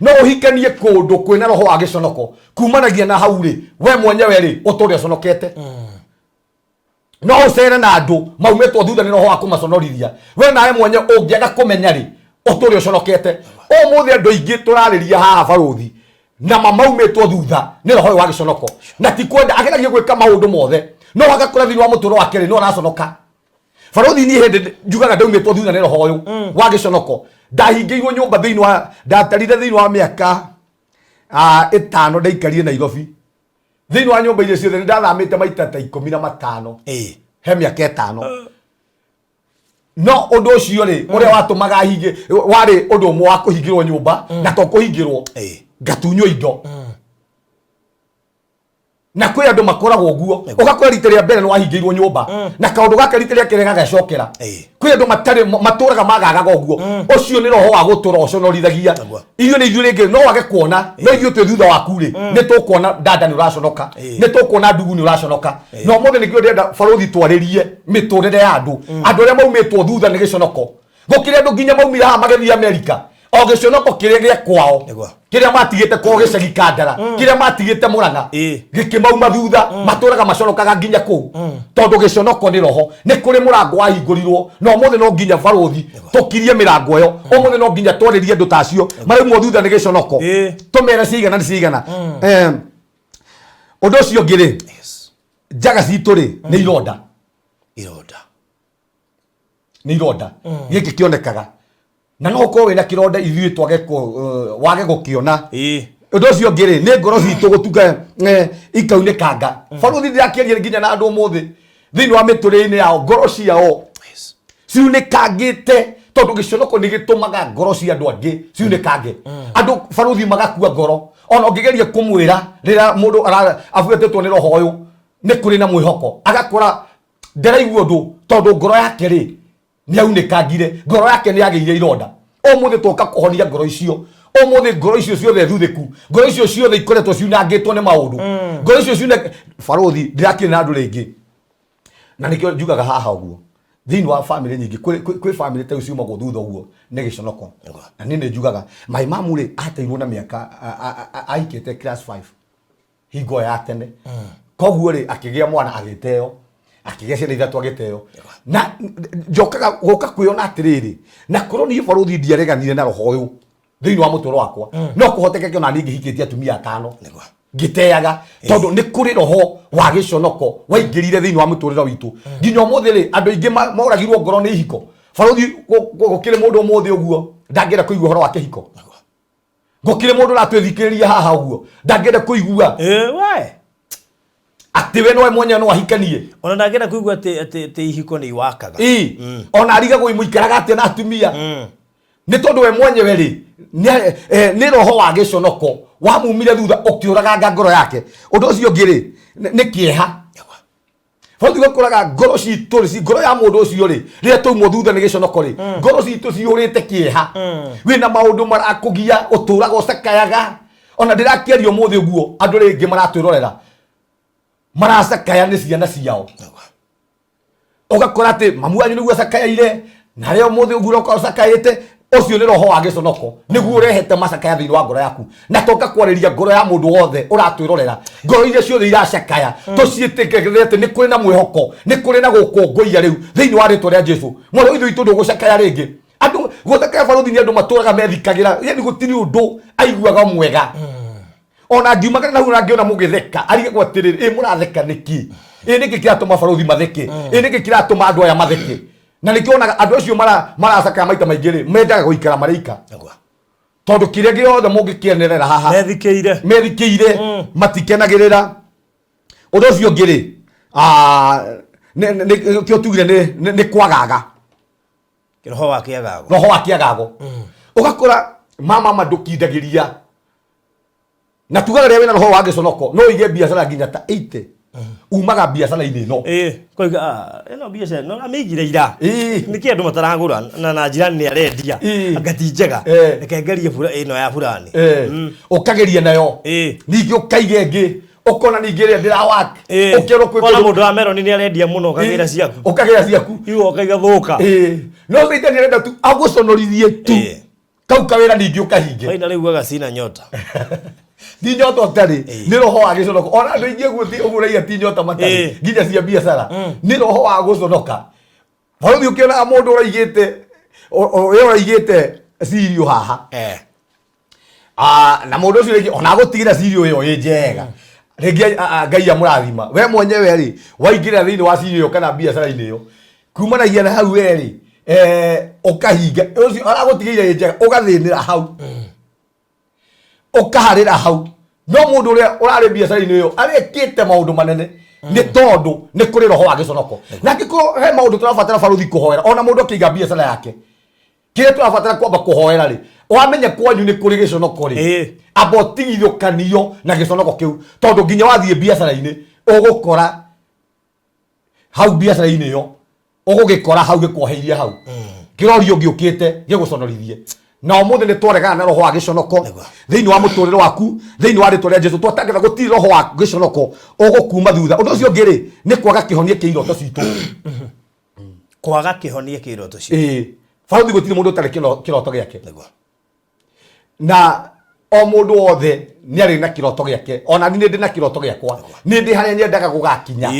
no uhikanie kundu kwina roho wa giconoko kumanagia na hau ri we mwenyewe ri uturi uconokete no ucere na andu maumetwo thutha ni roho wa kumaconorithia we nawe mwenyewe ungiaga kumenya ri uturi uconokete o muthi andu aingi turariria haha baruthi na mamaumetwo thutha ni roho wa giconoko na ti kwenda ageragia gwika maundu mothe no agakora thini wa muturo wake ri no araconoka baruthi ni hindi njugaga ndaumetwo thutha ni roho uyu wa giconoko ndahingiirwo nyumba thiini wa ndatarire thiini wa miaka 5 ndaikarire Nairobi thiini wa nyumba iria ciothe ndathamite maita ta 15 he miaka 5 no undu ucio ri uria watumaga hingi wari undu umwe wa kuhingirwo nyumba na to kuhingirwo ngatunywo indo na kwi andu makoragwo guo ugakora rita ria mbere no wahingirwo nyumba na kaundu gaka rita ria kere gagacokera kwi andu maturaga magagaga guo ucio ni roho wa gutura uconorithagia iyo ni ithuĩ ringi no wage kuona no ithuĩ twi thutha waku ri ni tukuona dada ni uraconoka ni tukuona ndugu ni uraconoka no mothe nikio ndenda baruthi twaririe miturire ya andu aria maumitwo thutha ni giconoko gukire andu nginya maumira ha magethii America o giconoko kiria gia kwao kiria matigite kwa gicagi Kandara kiria matigite Murang'a gikimauma thutha maturaga maconokaga nginya kuu tondu giconoko ni roho ni kuri murango wahingũrirwo no mothe no nginya baruthi tukirie mirango yo o mothe no nginya twaririe andu tacio maraumwo thutha ni giconoko tumere cigana ni cigana undu ucio ngiri njaga citu ri ni ironda ni ironda giki kionekaga na no ko wina kironda ithuĩ twage wage gukiona undu ucio ngiri ni ngoro citu gutuga ikaunĩkanga baruthi ndirakiaria nginya na andu umuthi thiini wa miturire-ini yao ngoro ciao ciunĩkangĩte tondu giconoko ni gitumaga ngoro cia andu angi ciunĩkange andu baruthi magakua ngoro ona ungigeria kumwira rira mundu abuetetwo ni roho uyu ni kuri na mwihoko agakora nderaigua undu tondu ngoro yake ri ni aunĩkangire ngoro yake ni yageire ironda o muthi tuka kuhonia ngoro icio o muthi ngoro icio ciothe thuthiku ngoro icio ciothe ikoretwo ciunangĩtwo ni maundu ngoro icio ciune baruthi ndirakire na andu ringi na nikio njugaga haha uguo thiini wa family nyingi kwi family ta ciuma go thutha uguo ni giconoko na ni njugaga my mamu ri ateirwo na miaka aikite class 5 hingo ya tene koguo ri akigia mwana agiteo akigia ciana ithatu agiteo na njokaga guka kwiona atiriri na korwo ni baruthi ndiareganire na roho uyu thiini wa mutoro wakwa no kuhotekeke ona ningi hikitie atumia 5 ngiteaga tondu ni kuri roho wa giconoko waingirire thiini wa muturire witu nginya umuthi ri andu aingi moragirwo ngoro ni hiko baruthi gukire mundu umuthi uguo ndangenda kuigua horo wake hiko gukire mundu ratwithikiriria haha uguo ndangenda kuigua we ati we no mwenye no ahikanie ona ndangenda kuigua ati ihiko ni iwakaga ona ariga guimuikaraga ati na atumia ni tondu we mwenyewe ri ni roho wa giconoko wamumire thutha ukiuraga ngoro yake undu ucio ngiri ni kieha baruthi gukuraga ngoro citu ri ngoro ya mundu ucio ri riria tuumwo thutha ni giconoko ri ngoro citu ciurite kieha wina maundu marakugia uturaga ucakayaga ona ndirakiaria umuthi uguo andu ringi maratwirorera maracakaya ni ciana ciao Ugakora ati mamu wanyu niguo cakayaire na reo muthi uguo ko cakaite ucio ni roho wa giconoko niguo urehete macakaya thiini wa ngoro yaku na toka kwariria ngoro ya mundu wothe uratwirorera ngoro iria ciothe iracakaya tuciitikirete ni kuri na mwihoko ni kuri na gukongoia riu thiini wa ritwa ria Jesu moro ithu itu ndugucakaya ringi andu gucakaya baruthi ni andu maturaga methikagira yani gutiri undu aiguaga mwega ona ngiumagara na hura ngiona mugitheka arige gwatiriri muratheka niki niki kiratuma baruthi matheke niki kiratuma andu aya matheke na nikiona andu acio maracakaya maita maingi ri mendaga guikara marika tondu kiria giothe mungikienerera haha methikeire matikenagirira undu ucio ngiri kio tugire ni kwagaga roho wa kiagago ugakora mama mandukindagiria na tugaga ria wina roho wa giconoko no ige biacara nginya ta 80 umaga biacara-ini ino koiga ino biacara no amigire ira niki andu mataragura na jirani ni arendia agati njega rekengerie bura ino ya burani ukageria nayo ningi ukaige ngi ukona ningi ria ndirawak ukero kwikona mundu wa meroni ni arendia muno ukagira ciaku iwo ukaiga thuka no thita ni arenda tu aguconorithie tu kau kawira ningi ukahinge faina riu agacina nyota ti nyota utari ni roho wa giconoko ona andu ingi guthi ugureia ti nyota matari nginya cia biacara ni roho wa guconoka baruthi ukiona mundu uraigite sirio haha na mundu ucio ringi ona gutigira sirio iyo i njega ringi Ngai amurathima we mwenyewe ri waingira thiini wa sirio kana biacara-ini iyo kumanagia na hau eri ukahinga ucio aragutigira i njega ugathinira hau ukaharira hau no mundu uria urari biacara-ini iyo arekite maundu manene ni tondu ni kuri roho wa giconoko na ngikoro he maundu turabatara baruthi kuhoera ona mundu akiiga biacara yake kire turabatara kwamba kuhoera ri wamenya kwanyu ni kuri giconoko ri abotigithukanio na giconoko kiu tondu nginya wathie biacara-ini ugukora hau biacara-ini iyo ugugikora hau gikuoheirie hau kirorio ngiukite giguconorithie na umuthi ni twaregana na roho wa giconoko thiini wa muturire waku thiini wa ritwa ria Jesu twatangatha gutiri roho wa giconoko ugukuma thutha undu ucio ngiri ni kwaga kihonie ki iroto citu kwaga kihonie ki iroto citu baruthi gutiri mundu utari kiroto giake na o mundu wothe ni ari na kiroto giake ona ni ndi na kiroto giakwa ni ndi haria nyendaga gugakinya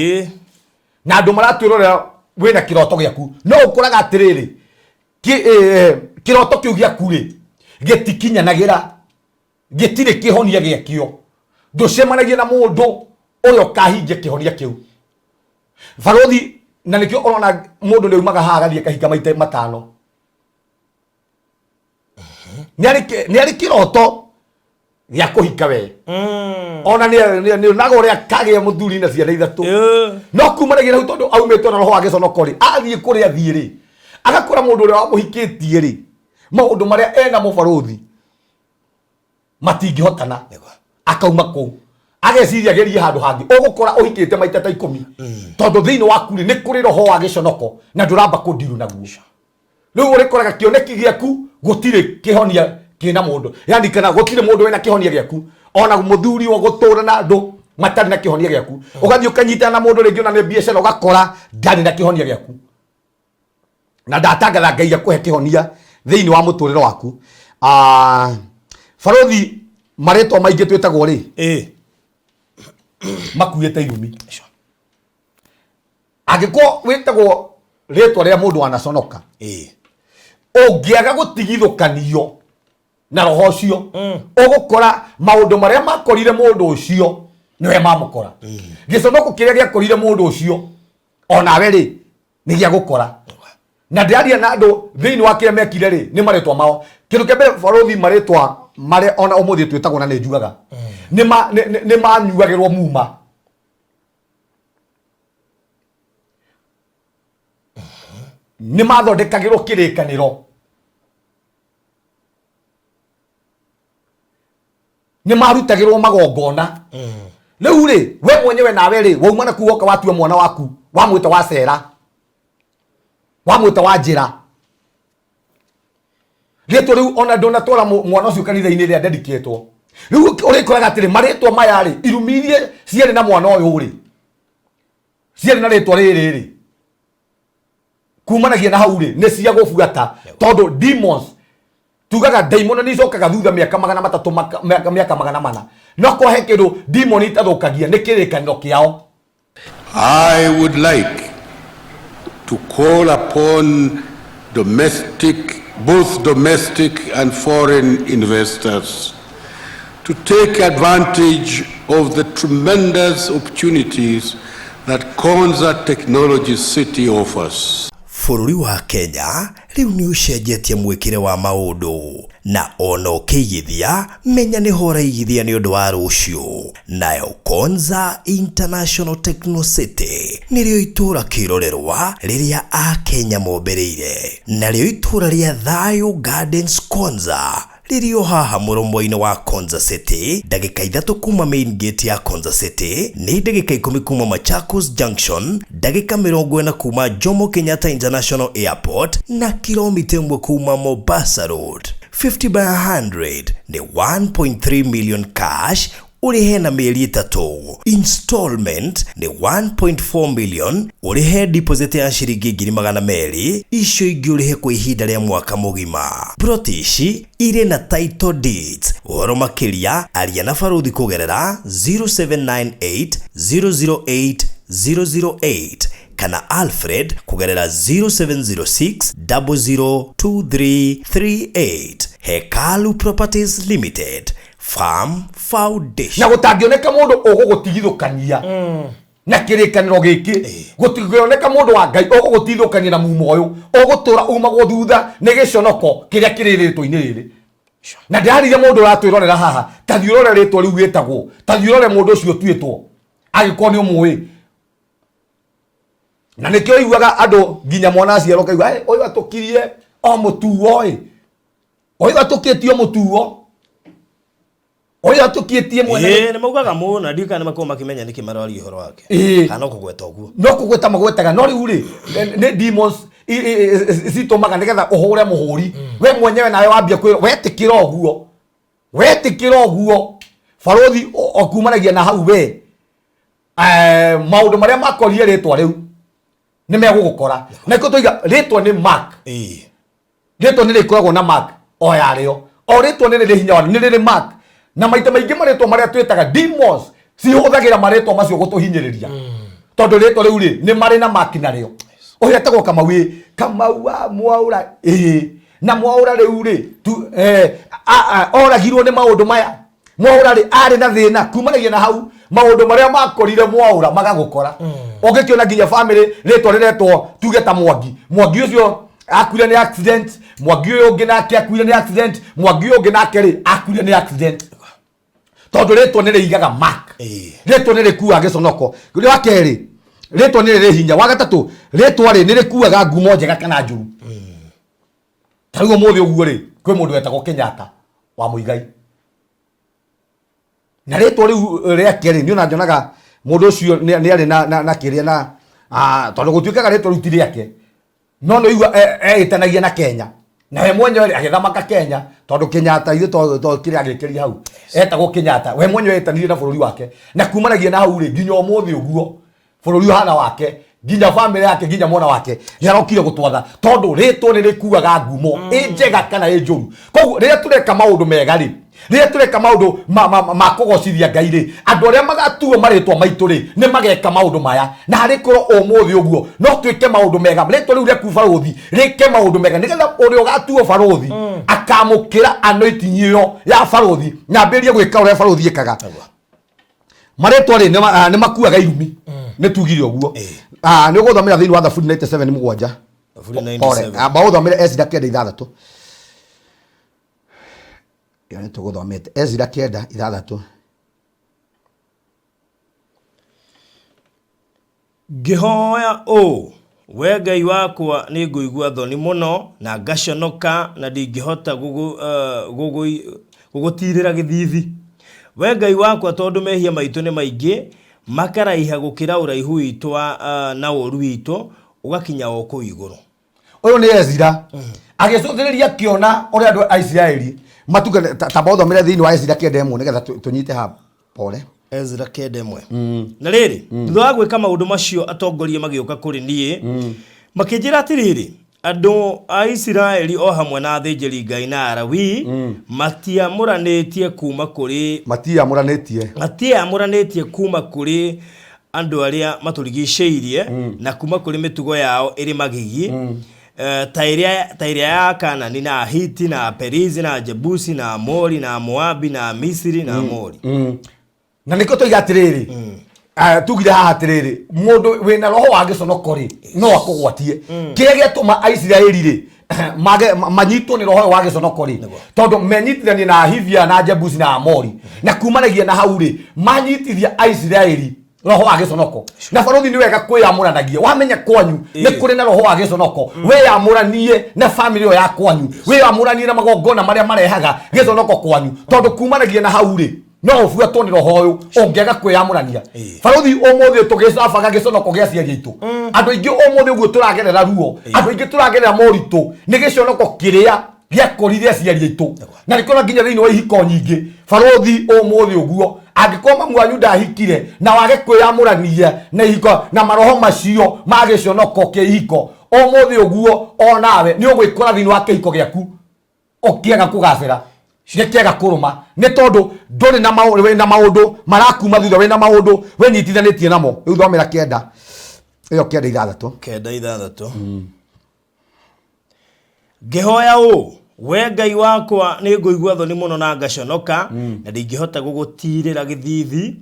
na andu maratwirorera wina kiroto giaku no ukuraga atiriri kiroto kiu giaku ri gitikinyanagira gitire kihonia giakio nducemanagia na mundu uyo kahinge kihonia kiu baruthi na nikio orona mundu ni umaga haha gathie kahinga maita matano ni ari kiroto gia kuhika we ona ni nago ria kage muthuri na ciana ithatu no kumanagia hau tondu aumite na roho wa giconoko ri athie kuria thie ri agakora mundu uria wamuhikitie ri maundu maria ena mubaruthi matingihotana akauma ku ageciria gerie handu hangi ugukora uhikite maita ta 10 tondu thiini waku ni kuri roho wa giconoko na nduramba kundiru naguo riu urikoraga kioneki giaku gutire kihonia kina mundu yani kana gutire mundu wena kihonia giaku ona muthuri wo gutura na andu matari na kihonia giaku ugathie ukanyita na mundu ringi ona ni biacara ugakora ndani na kihonia giaku na ndatangatha Ngai akuhe kihonia thiini wa muturire waku baruthi maretwa maingi twitagwo ri makuite irumi angiko witagwo ritwa ria mundu anaconoka ungiaga gutigithukanio na roho ucio ugukora maundu maria makorire mundu ucio niwe mamukora giconoko kiria giakorire mundu ucio onawe ri ni gia gukora na ndiaria na andu thiini wa kiria mekire ri ni maretwa mao kindu kia mbere baruthi maretwa maria ona umuthi twitagwo na ni njugaga ni manyuagirwo muma ni mathondekagirwo kirikaniro ni marutagirwo magongona riu ri we mwenyewe nawe ri wauma na kuoka watua mwana waku wamwita wa cera wamwita wa njira ritwa riu ona ndonatwara mwana ucio kanitha-ini ria ndendiketwo riu urikoraga atiri maritwa maya ri irumirie ciari na mwana uyu ri ciari na ritwa riri ri kumanagia na hau ri ni cia gubuata tondu demons tugaga daimon ni cokaga thutha miaka 300 miaka 400 no kohe kindu demon itathukagia ni kirikaniro kiao. I would like to call upon both domestic and foreign investors to take advantage of the tremendous opportunities that Konza Technology City offers. Bũrũri wa Kenya rĩu nĩ ũcenjetie mwĩkĩre wa maũndũ na ona ũkĩigithia menya nĩ hora igithia nĩ ũndũ wa rũciũ. Nayo Konza International Techno City nĩrĩo itũra kĩrorerwa rĩrĩa Akenya mombereire, narĩo itũra rĩa Thayũ Gardens Konza rĩrĩo haha mũromo-inĩ wa Konza City, ndagĩka 3 kuma main gate ya Konza City, nĩ ndagĩka 10 kuma Machakos Junction, ndagĩka 40 kuma Jomo Kenyatta International Airport na kilomita 1 kuma Mombasa Road. 50 by 100 ni 1.3 million cash urihe na mieri 3. Installment ni 1.4 million urihe deposit ya shilingi 200,000 icio ingĩ urihe kwa ihinda rĩa mwaka mugima. Protishi ire na title deeds uhoro makiria aria na baruthi kugerera 0798 008 008 kana Alfred kugerera 0706 002338. Hekalu Properties Limited Farm Foundation. Na gutangioneka mundu ugugutigithukania na kirikaniro giki gutigioneka mundu wa Ngai ugugutigithukania na mumo uyu ugutura umagwo thutha ni giconoko kiria kiriritwo-ini riri. Na ndariria mundu uratwirorera haha tathiurore ritwa riu witagwo tathiurore mundu ucio twitwo agikwo ni umui na nikio iguaga andu nginya mwana aciaro kaigua uyu atukirie o mutuo uyu atukitio mutuo oya tukietie mwene ni maugaga muna ndika ni makoma kimenya niki marari horo wake kana kugweta uguo no kugweta magwetaga no riu ri ni demons zitomaga nigetha uhure muhuri we mwenyewe nawe wambia kwira wetikira oguo barothi okumanagia na hau we maundu maria makorire ritwa riu ni megugukora na iko toiga ritwa ni mark ritwa ni rikoragwo na mark o yario o ritwa ni ri hinya ni ri mark na maita maingi maretwa maria twetaga demons cihuthagira maretwa macio gutuhinyiriria tondu ritwa riu ri ni mari na makinario uria etagwo Kamau wa Mwaura na Mwaura riu ri oragirwo ni maundu maya Mwaura ri ari na thina kumanagia na hau maundu maria makorire Mwaura magagukora ungikiona nginya family ritwa riretwo tuge ta Mwangi ucio akuire ni accident Mwangi uyu ungi nake akuire ni accident Mwangi uyu ungi nake ri akuire ni accident tondu ritwa ni riigaga mark ritwa ni rikua giconoko ri wa keri ritwa ni ri hinya wa gatatu ritwa ri ni rikuaga ngumo njega kana njuru tarugo muthi uguo ri kwi mundu wetagwo Kenyatta wa Muigai na ritwa riu ria keri ni ona njonaga mundu ucio ni ari na kiria na tondu gutuikaga ritwa riu ti riake no igua etanagia na Kenya na we mwenyewe agithamaka Kenya tondu Kenyatta ithe to kiria agikeria hau etagwo Kenyatta we mwenyewe etanire na bururi wake na kumanagia na hau ri nginya umuthi uguo bururi hana wake nginya family yake nginya mwana wake yarokire gutwatha tondu ritwa ni rikuaga ngumo njega kana njuru koguo riria tureka maundu mega ri riria tureka maundu makugocithia Ngai ri andu aria magatuo maritwa maitu ri ni mageka maundu maya na hari koro umuthi uguo no twike maundu mega ritwa riu riku barothi rike maundu mega nigetha uria ugatuo barothi akamukira anointing iyo ya barothi na mberie gwika uria barothi ekaga maritwa ri ni makuaga irumi ni tugire uguo ni uguthomera thiini wa Thaburi 97 mugwanja Thaburi 97 uthomere Ezra 9:6 yani tuguthomete Ezra 9:6 Ngihoya we Ngai wakwa ni nguigua thoni muno na ngaconoka na ndingihota gugutirira githithi we Ngai wakwa tondu mehia maitu ni maingi makaraiha gukira uraihu witu na uru witu ugakinya oko iguru uyu ni Ezra agicuthiriria kiona uri andu a Israeli matuka tabotho mere thiini wa Ezra 9:1 nigetha tunyite ha pole Ezra 9:1 na riri thutha wa gwika maundu macio atongoria magioka kuri nie makijira atiriri andu a Israeli o hamwe na thĩnjĩri Ngai na Arawi matiamũranĩtie kuma kũrĩ andu aria maturigicĩirie na kuma kũrĩ mĩtugo yao ĩrĩ magigi ta iria ya Kanani na Ahiti na Perizi na Jebusi na Amori na Moabi na Misiri na Amori na niko toiga atiriri tugire haha atiriri mundu wina roho wa giconoko ri no akugwatie kiria giatuma Aisiraeli ri manyitwo ni roho wa giconoko ri tondu menyitithania na Ahivia na Jebusi na Amori na kumanagia na hau ri manyitithia Aisiraeli roho wa giconoko na baruthi ni wega kwiyamuranagia wamenya kwanyu ni kuri na roho wa giconoko we yamuranie na family yo ya kwanyu we yamuranie na magongona maria marehaga giconoko kwanyu tondu kumanagia na hau ri no fuatwo ni roho uyu ongiaga kwiyamurania baruthi umuthi tugicabaga giconoko gia ciari itu andu ingi umuthi uguo turagerera ruo andu ingi turagerera moritu ni giconoko kiria giakorithia ciari itu na nikona nginya thiini wa ihiko nyingi baruthi umuthi uguo angĩkorwo mamu wanyu ndahikire na wage kwĩyamũrania na ihiko na maroho macio ma gĩconoko kĩa ihiko ũmũthĩ ũguo onawe nĩ ũgwĩkora thĩinĩ wa kĩhiko gĩaku ũkĩaga kũgacĩra gĩkĩaga kũrũma nĩ tondũ ndũrĩ na maũndũ marakuma thutha wĩna maũndũ wĩnyitithanĩtie namo rĩu thomera kenda ĩyo 9:6 ngĩhoya ũũ we Ngai wakwa nĩ ngũigua thoni mũno na ngaconoka na ndingĩhota gũgũtirĩra gĩthithi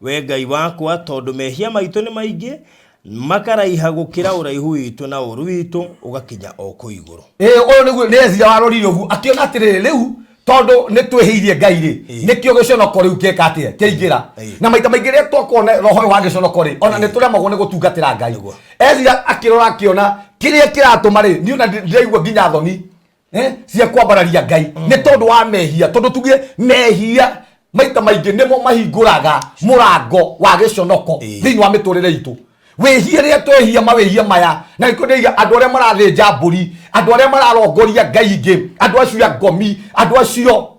we Ngai wakwa tondũ mehia maitũ nĩ maingĩ makaraiha gũkĩra ũraihu witũ na ũru witũ ũgakinya o kũ igũrũ ũyũ nĩguo nĩ Ezira warorire ũguo akĩona atĩrĩrĩ rĩu tondu ni twiheirie Ngai ri nikio giconoko riu keka atia kĩingĩra na maita maingĩ rĩa twakona roho wa giconoko ri ona ni turemagwo ni gutungatĩra Ngai Ezira akĩrora akĩona kĩrĩa kĩratũma ri ni ona ndĩraigua nginya thoni cia kwambararia Ngai ni tondu wa mehia tondu tugie mehia maita maingĩ nimo mahingũraga mũrango wa giconoko thĩinĩ wa mĩtũrĩre itũ wehia rĩa twehia mawehia maya na nĩkũndĩiga andũ arĩa marathĩnja mbũri andũ arĩa mararongoria Ngai ingĩ andũ acio ngomi andũ acio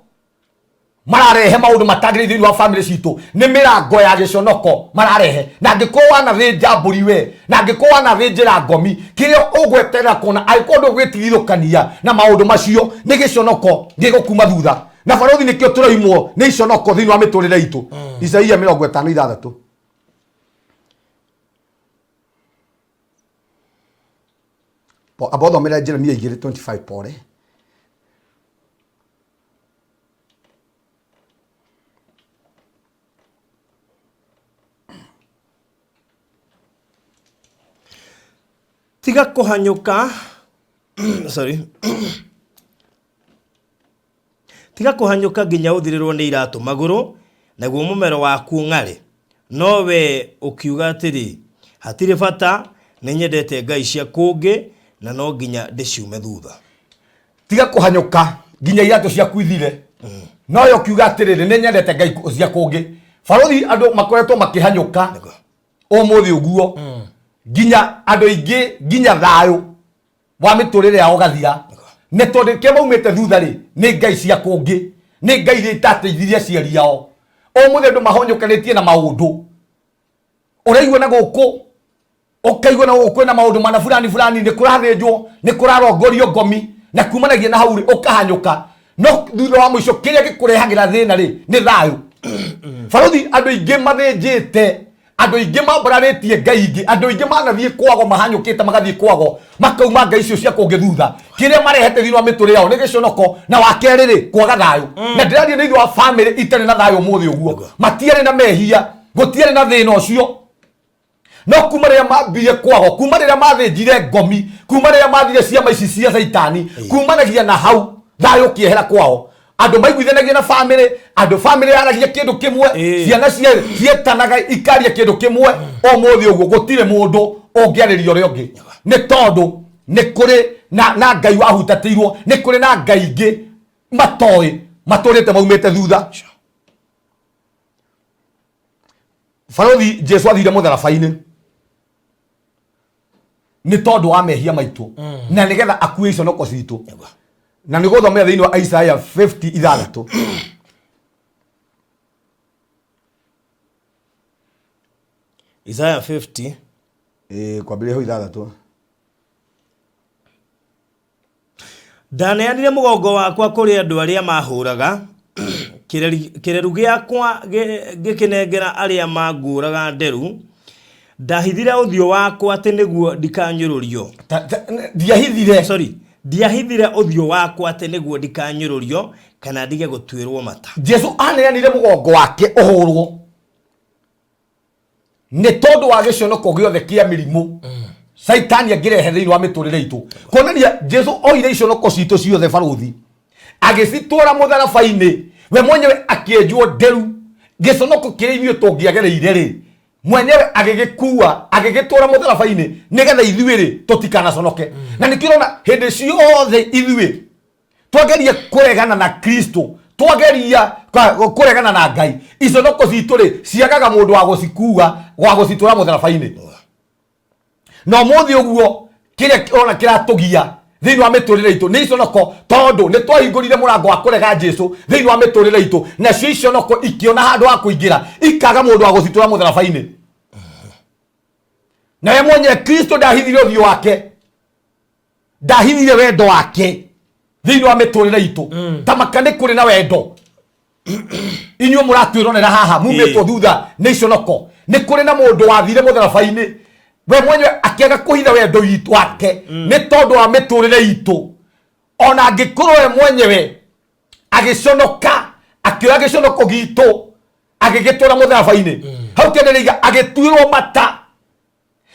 mararehe maũndũ matagĩrĩire thĩinĩ wa family citũ nĩ mĩrango ya giconoko mararehe na angĩkorwo wanathĩnja mbũri we na angĩkorwo wanathĩnjĩra ngomi kĩrĩa ũgweterera kuona angĩkorwo ndũgwĩtigithũkania na maũndũ macio nĩ giconoko gĩgũkuma thutha na baruthi nĩkĩo tũraimwo nĩ iconoko thĩinĩ wa mĩtũrĩre itũ Isaia 56 abothomera Jeremia 2:25 pore tiga kuhanyuka sorry tiga kuhanyuka nginya uthirirwo ni iratu maguru naguo mumero waku ng'are nowe ukiuga atiri hatire bata ninyendete Ngai cia kungi na no nginya ndiciume thutha tiga kuhanyuka nginya iratu ciaku ithire no yo kiuga atiriri ninyendete Ngai cia kungi baruthi andu makoretwo makihanyuka umuthi uguo nginya andu ingi nginya thayo wa miturire yao gathira ne tondu ke maumite thutha ri ni Ngai cia kungi ni Ngai ri tateithiria ciari yao umuthi andu mahonyukanitie na maundu uraigua na guku ukaigua na guku na maundu mana fulani ni kurathĩnjwo ni kurarongorio ngomi na kumanagia na hauri ukahanyuka no thutha wa mwisho kiria gikurehagira thina ri ni thayo baruthi andu ingi mathĩnjĩte andu ingi mambararĩtie Ngai ingi andu ingi manathie kwago mahanyukite magathie kwago makauma Ngai icio cia kungi thutha kiria marehete thĩinĩ wa mĩtũrĩre yao ni giconoko na wakerĩ ri kwaga thayo na ndĩrathie thĩinĩ wa family itarĩ na thayo mũthĩ ũguo matiarĩ na mehia gũtiarĩ na thĩna ũcio no kuma rĩrĩa mambire kwago kuma rĩrĩa mathĩnjire ngomi kuma rĩrĩa mathire ciama ici cia Saitani kumanagia na hau thayo kiehera kwao andu maiguithanagia na family andu family yaragia kindu kimwe ciana cietanaga ikaria kindu kimwe o muthi uguo gutire mundu ungiariria uria ungi ni tondu ni kuri na Ngai wahutatirwo ni kuri na Ngai ingi matoi maturite maumite thutha baruthi Jesu athire mutharabaini ni tondu wa mehia maitu na nigetha akue iconoko citu na nĩ gũthomera thĩinĩ wa Isaiah 50:6 Isaiah 50 kwambĩrĩria ho 6 Ndaneanire mugongo wakwa kuri andu aria mahuraga kireru giakwa gikinengera aria manguraga nderu ndahithira uthio wakwa ati niguo ndikanyururio ndiahithire uthio wakwa ati niguo ndikanyururio kana ndige gutwirwo mata. Jesu aneanire mugongo wake uhurwo ni tondu wa giconoko giothe kia mirimu Saitani agirehe thiini wa miturire itu kuonania Jesu oire iconoko citu ciothe baruthi agicitura mutharabaini we mwenyewe akienjwo nderu giconoko kiria ithuĩ tũngĩagereire ri mwenyewe agigikua agigitura mutharabaini nigetha ithuĩ ri tutikanaconoke. Na nikirona hindi ciothe ithuĩ twageria kuregana na Kristo twageria kuregana na Ngai iconoko citu ri ciagaga mundu wa gucikua wa gucitura mutharabaini. No muthi uguo kiria ona kiratugia thiini wa miturire itu ni iconoko tondu ni twahingurire murango wa kurega Jesu thiini wa miturire itu na cio iconoko ikiona handu ha kuingira ikaga mundu wa gucitura mutharabaini. Na we mwenye Kristo ndahithire uthio wake ndahithire wendo wake thiini wa miturire itu tamaka ni kuri na wendo inyuĩ mũratwĩronera haha mumĩtwo thutha nĩ iconoko ni kuri na mundu wathire mutharabaini we mwenyewe akiaga kuhitha wendo witu wake ni tondu wa miturire itu ona angikorwo we mwenyewe agiconoka akioya giconoko gitu agigitura mutharabaini hau keneriga agitwirwo mata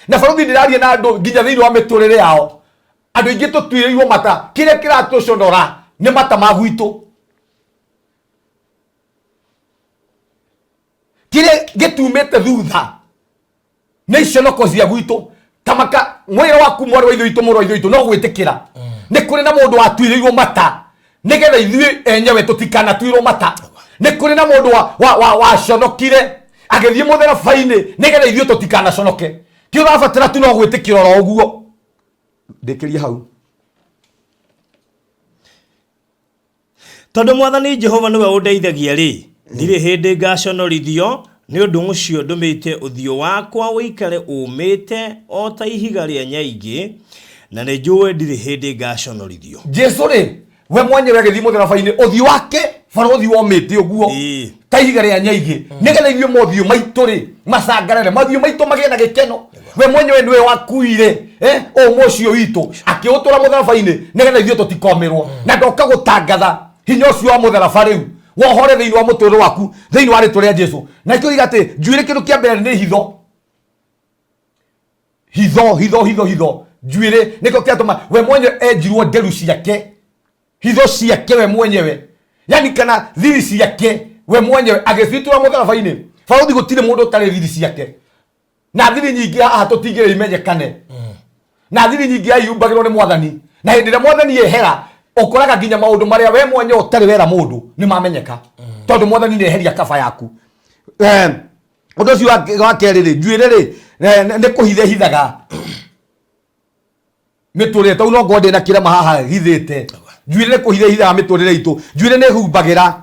na baruthi ndirarie na andu nginya thiini wa miturire yao andu ingi tutwirirwo mata kiria kiratuconora ni mata ma gwitu kiria gitumite thutha ni iconoko cia gwitu tamaka mwira waku mwari wa ithuĩ mũrũ wa ithuĩ no gwitikira ni kuri na mundu watwirirwo mata nigetha ithuĩ enyewe tutikanatwirwo mata ni kuri na mundu wa conokire agithie mutharabaini nigetha ithuĩ tutikanaconoke kio rabatara tu no gwitikira ro uguo ndikiria hau tondu mwathani Jehova niwe undeithagia ri ndire hindi ngaconorithio ni undu ucio ndumite uthio wakwa uikare umite o ta ihiga ria nyaingi na ni njue ndire hindi ngaconorithio. Jesu ri we mwenyewe agithie mutharabaini uthio wake baruthi womite uguo ta ihiga ria nyaingi nigetha ithuĩ mothio maitu ri macangarere mathio maitu magie na gikeno we mwenyewe niwe wakuire umo ucio witu akiutura mutharabaini nigetha ithuĩ tutikomerwo na ndoka gutangatha hinya ucio wa mutharaba riu wohore thiini wa muturire waku thiini wa ritwa ria Jesu. Na ikio igate njuire kindu kia mbere ni hitho njuire niko kiatuma we mwenyewe enjirwo nderu ciake hitho ciake we mwenyewe yani kana thiri ciake we mwenyewe agicitura mutharabaini baruthi gutire mundu utari thiri ciake na thiri nyingi haha tutingire imenyekane na thiri nyingi ayumbagirwo ni mwathani na hindi ria mwathani ehera ukoraga nginya maundu maria we mwenyewe utari wera mundu ni mamenyeka tondu mwathani ni eheria kaba yaku. Undu ucio wa keri ri njuire ri ni kuhithe hithaga miturire tau no ngode na kira mahaha hithite njuire ni kuhithe hithaga miturire itu njuire ni humbagira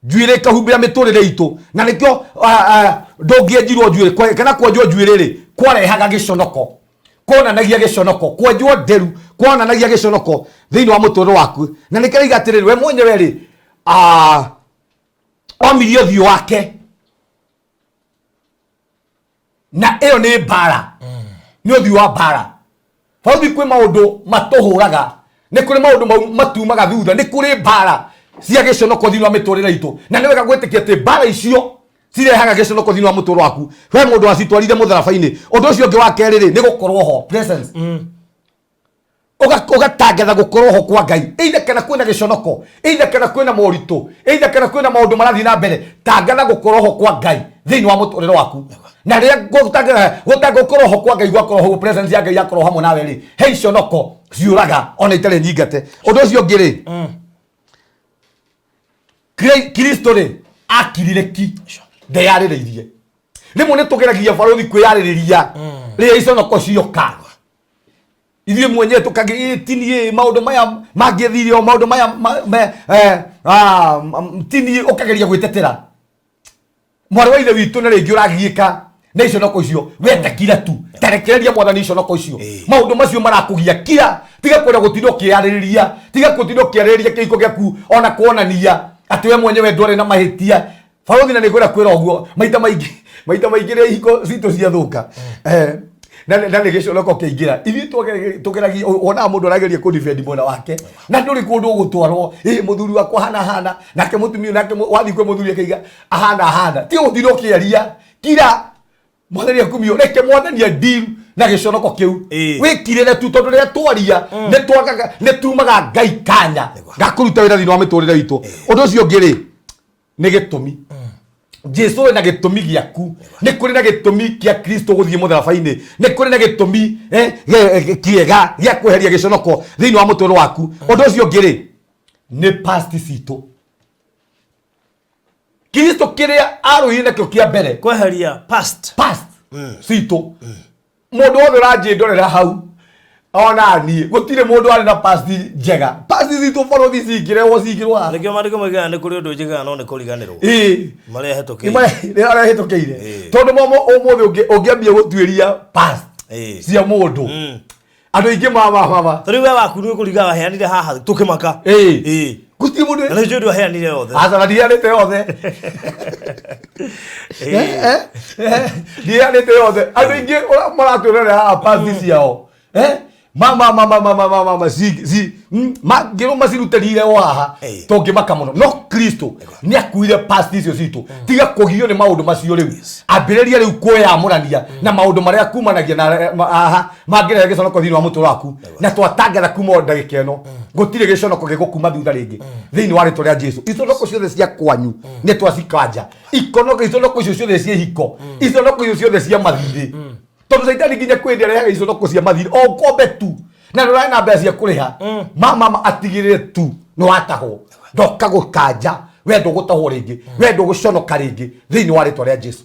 njuire kahumbira miturire itu na nikio ndungienjirwo njuire kana kwenjwo njuire ri kwarehaga giconoko kuonanagia giconoko kwenjwo nderu kuonanagia giconoko thiini wa muturire waku na nikiriga atiriri we mwenyewe ri omirie uthio wake na iyo ni mbara ni uthio wa mbara baruthi kwi maundu matuhuraga ni kuri maundu matumaga thutha ni kuri mbara cia giconoko thiini wa miturire itu na ni wega gwitikia ati mbara icio cirehaga giconoko thiini wa muturire waku we mundu wacitwarire mutharabaini. Undu ucio ungi wa keri ri ni gukorwo ho presence ugatangatha gukorwo ho kwa Ngai eitha kana kwina giconoko eitha kana kwina moritu eitha kana kwina maundu marathi na mbere tangatha gukorwo ho kwa Ngai thiini wa muturire waku na ria gukorwo ho kwa Ngai gwakorwo ho presence ya Ngai yakorwo hamwe nawe ri he iconoko ciuraga ona itare nyingate. Undu ucio ungi ri Kristo ri akirire ki ndeyarĩrĩirie rimwe nĩ tũgeragia baruthi kwĩyarĩrĩria rĩrĩa iconoko cioka ithuĩ mwenyewe tũkagĩtinie maũndũ maya mangĩthirio maũndũ maya tinie ũkageria gwĩtetera mwarĩ wa ithe witũ nĩ rĩngĩ ũragiĩka na iconoko icio wete kira tu tarekereria mwathani iconoko icio maundu macio marakugia kira tiga kwenda gutindo kiaririria tiga gutindo kiaririria kiko gyaku ona kuonania ati we mwenyewe ndore na mahitia Farothi na nikwenda kwira oguo maita maingi ri hiko cito cia thuka na nä gä conoko kä ingä ra ithuä tå geragia onaga må ndå arageria kå defend mwena wake na ndå rä kå ndå gå twarwo må thuri wakwa hana nake må tumia nake wathi kwä må thuri akaiga ahana ti gå thirwo kä aria kira mwathani akumio reke mwathani deal na gä conoko kä u wä kirä tu tondå rä a twaria nä tumaga Ngai kanya gakå ruta wä ra thä inä wa mä tå rä re witå å ndå å cio å ngä rä nä gä tå mi Jesu na gitumi giaku ni kuri na gitumi kia Kristo guthie mutharabaini ni kuri na gitumi kiega gia kweheria giconoko thiini wa mutoro waku undu ucio ngiri ni past cito Kristo kiria aruhire nakio kia mbere kweheria past cito mundu wothe uranjindorera hau ona ni gutire mundu ari na past njega past cito Farothi cingirwo nikio mariko magana ni kuri undu njega no ni kuriganirwo maria hetũkĩire tondu momo umuthi ungiambia gutuiria past cia mundu andu aingi mama tari we waku ni kuriga waheanire haha tukimaka gutire mundu na ndio waheanire yothe azana ndianite yothe ndianite yothe andu aingi maratuirera haha past ciao mama ngiro macirutarire waha tongimaka muno no Kristo ni akuire past icio citu tiga kugio ni maundu macio riu ambiriria riu kuoyamurania na maundu maria kumanagia na mangirehe giconoko thiini wa mutoro waku na twatangatha kuma ndagika ino gutire giconoko gigukuma thutha ringi thiini wa ritwa ria Jesu iconoko ciothe cia kwanyu ni twacikanja iconoko icio ciothe cia hiko iconoko icio ciothe cia mathiri tondu Saitani nginya kwende arehaga iconoko cia mathiri o kombe tu na ndå na mbeca cia kå rä ha mama atigä rä tu nä watahwo ndoka gå kanja we ndå gå tahwo rä ngä we ndå gå conoka rä ngä thä inä wa rä twa rä a Jesu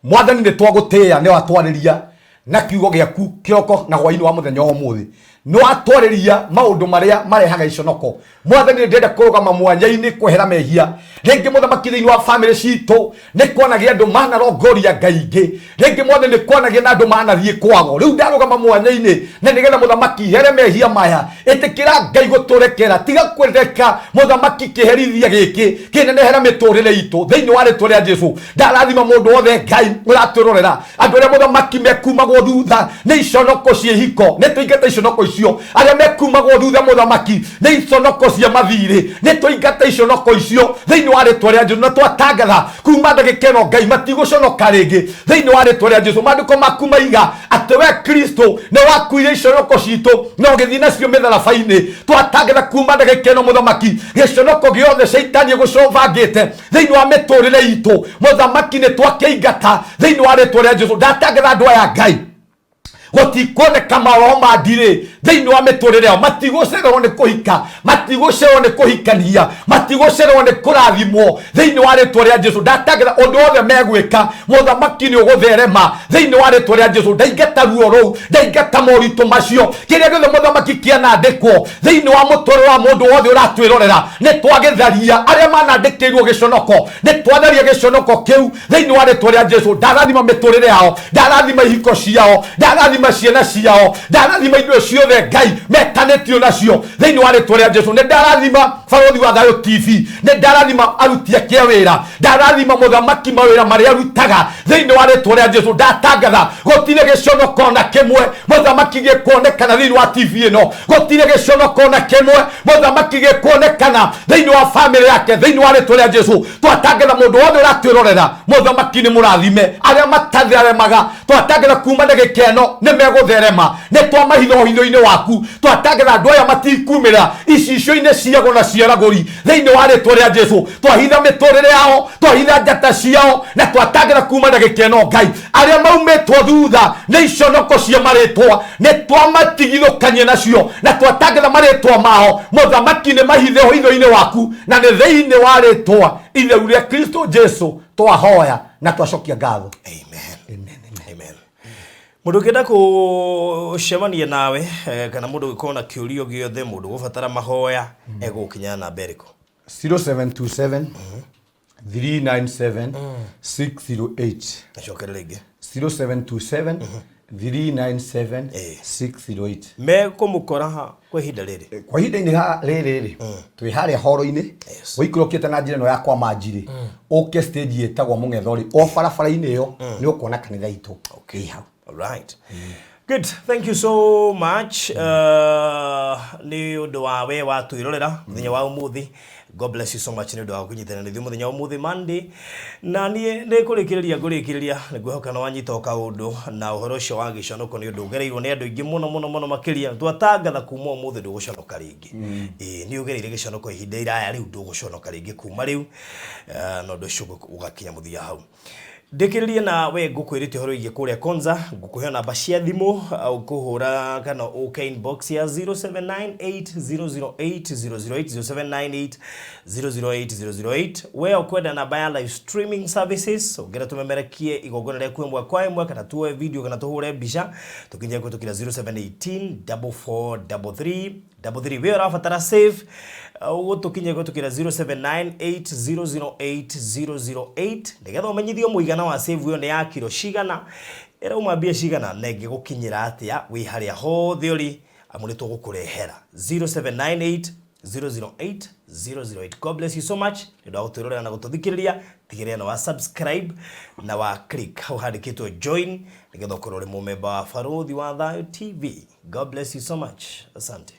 mwathani nä twagå tä a nä watwarä ria na kiugo gä aku kä roko na hwainä wa må thenya å må thä nä watwarä ria maå ndå marä a marehaga iconoko mwathani nä ndärenda kå rå gama mwanya-inä kwehera mehia rä ngä må thamaki thä inä wa bamä citå nä kwanagia andå manarongoria Ngai ingä rä ngä mwathani nä kwanagia na andå manathiä kwago rä u ndarå gama mwanya-inä na nä getha må thamaki here mehia maya ä tä kä ra Ngai gå tå rekera tiga kwendeka må thamaki kä herithia gä kä kä nenehera mä tå rä re itå thä inä wa rä twa rä a Jesu ndarathima må ndå wothe Ngai å ratwä rorera andå arä a må thamaki mekumagwo thutha nä iconoko ciä hiko nä tå ingata iconoko icio arä a mekumagwo thutha må thamaki nä iconoko cia mathirä nä tå ingata iconoko icio thä inä wa rä twa rä a Jesu na twatangatha kuma ndagä ka ä no Ngai matigå conoka rä ngä thä inä wa rä twa rä a Jesu mandä ko maku maiga atä we Kristo nä wakuire iconoko citå na å gä thiä nacio mä tharabainä twatangatha kuma ndagä ka ä no må thamaki gä conoko gä othe Caitani gå cobangä te thä inä wa mä tå rä re itå må thamaki nä twakä ingata thä inä wa rä twa rä a Jesu ndatangatha andå aya Ngai gutikuoneka maroho ma ndirĩ thĩinĩ wa mĩtũrĩre yao matigũcererwo nĩ kũhika matigũcererwo nĩ kũhikania matigũcererwo nĩ kũrathimwo thĩinĩ wa rĩtwa rĩa Jesu ndatangatha ũndũ wothe megwĩka mũthamaki nĩ ũgũtherema thĩinĩ wa rĩtwa rĩa Jesu ndaingata ruo rũu ndaingata moritũ macio kĩrĩa gĩothe mũthamaki kĩanandĩkwo thĩinĩ wa mũtũrĩre wa mũndũ wothe ũratwĩrorera nĩ twagĩtharia arĩa manandĩkĩirwo gĩconoko nĩ twatharia gĩconoko kĩu thĩinĩ wa rĩtwa rĩa Jesu ndarathima mĩtũrĩre yao ndarathima ihiko ciao ndarathima ciana ciao ndarathima indo ciothe Ngai metanĩtio nacio thĩinĩ wa rĩtwa rĩa Jesu nĩ ndarathima Farothi wa Thayũ TV nĩ ndarathima aruti ake a wĩra ndarathima mũthamaki mawĩra marĩa arutaga thĩinĩ wa rĩtwa rĩa Jesu ndatangatha gũtirĩ gĩconoko na kĩmwe mũthamaki gĩkuonekana thĩinĩ wa TV ĩno gũtirĩ gĩconoko na kĩmwe mũthamaki gĩkuonekana thĩinĩ wa bamĩrĩ yake thĩinĩ wa rĩtwa rĩa Jesu twatangatha mũndũ wothe ũratwĩrorera mũthamaki nĩ mũrathime arĩa matatheremaga twatangatha kuma ndagĩka ĩno nĩ megũtherema nĩ twamahitha ũhitho-inĩ waku twatangatha andũ aya matikumĩra icicio-inĩ ciago na ciaragũri thĩinĩ wa rĩtwa rĩa Jesu twahitha mĩtũrĩre yao twahitha njata ciao na twatangatha kuma ndagĩka ĩno Ngai arĩa maumĩtwo thutha nĩ iconoko cia marĩtwa nĩ twamatigithũkanie nacio na twatangatha marĩtwa mao mũthamaki nĩ mahithe ũhitho-inĩ waku na nĩ thĩinĩ wa rĩtwa itheru rĩa Kristo Jesu twahoya na twacokia ngatho. Amen. Mundu kenda kucemania nawe kana mundu gikorwo na kiurio giothe mundu gubatara mahoya egukinya na beriko 0727 397 608. Nacokere rĩngĩ 0727 397 608. me kũmũkora ha kwa ihinda rĩrĩ kwa ihinda-inĩ rĩrĩ twĩ harĩa horo-inĩ ũikũrũkĩte na njĩra ĩno ya kwa Manjirĩ ũke stage ĩtagwo Mũng'ethori o barabara-inĩ ĩyo nĩ ũkuona kanitha itũ hau. Alright. Good, thank you so much. Ni undu wa we wa twirorera muthenya wa umuthi. God bless you so much ni undu wa kunyitana ni muthenya wa umuthi Monday. Na nie ndi kurikiriria ngwihoka na wanyita o kaundu na uhoro ucio wa giconoko ni undu ugereirwo ni andu ingi muno makiria twatangatha kuma umuthi nduguconoka ringi. Ni ugereire giconoko ihinda iraya riu nduguconoka ringi kuma riu no ndu ucio ugakinya muthia hau. Ndikiririe na we ngukwirite horo igie kuria Konza ngukuhe namba cia thimu au kuhura kana OK inbox ya 0798008008 0798008008 we ukwenda namba ya live streaming services ugera tumemerekie igogora rya kwemwa kwa imwe kana tuwe video kana tuhure mbica tukinye kutukira 0718443333 we rafatara save ugutukinye kutukira 0798008008 nigetha umenyithio muigana wa save yo ni ya kilo cigana era umambia cigana nenge gukinyira atia wi haria hothe uri amuri tugukurehera 0798008008. God bless you so much. Ndio guturora na gututhikiriria tigire na wa subscribe na wa click how handikitwo join nigetha ukorore mu member wa Baruthi wa Thayo TV. God bless you so much. Asante.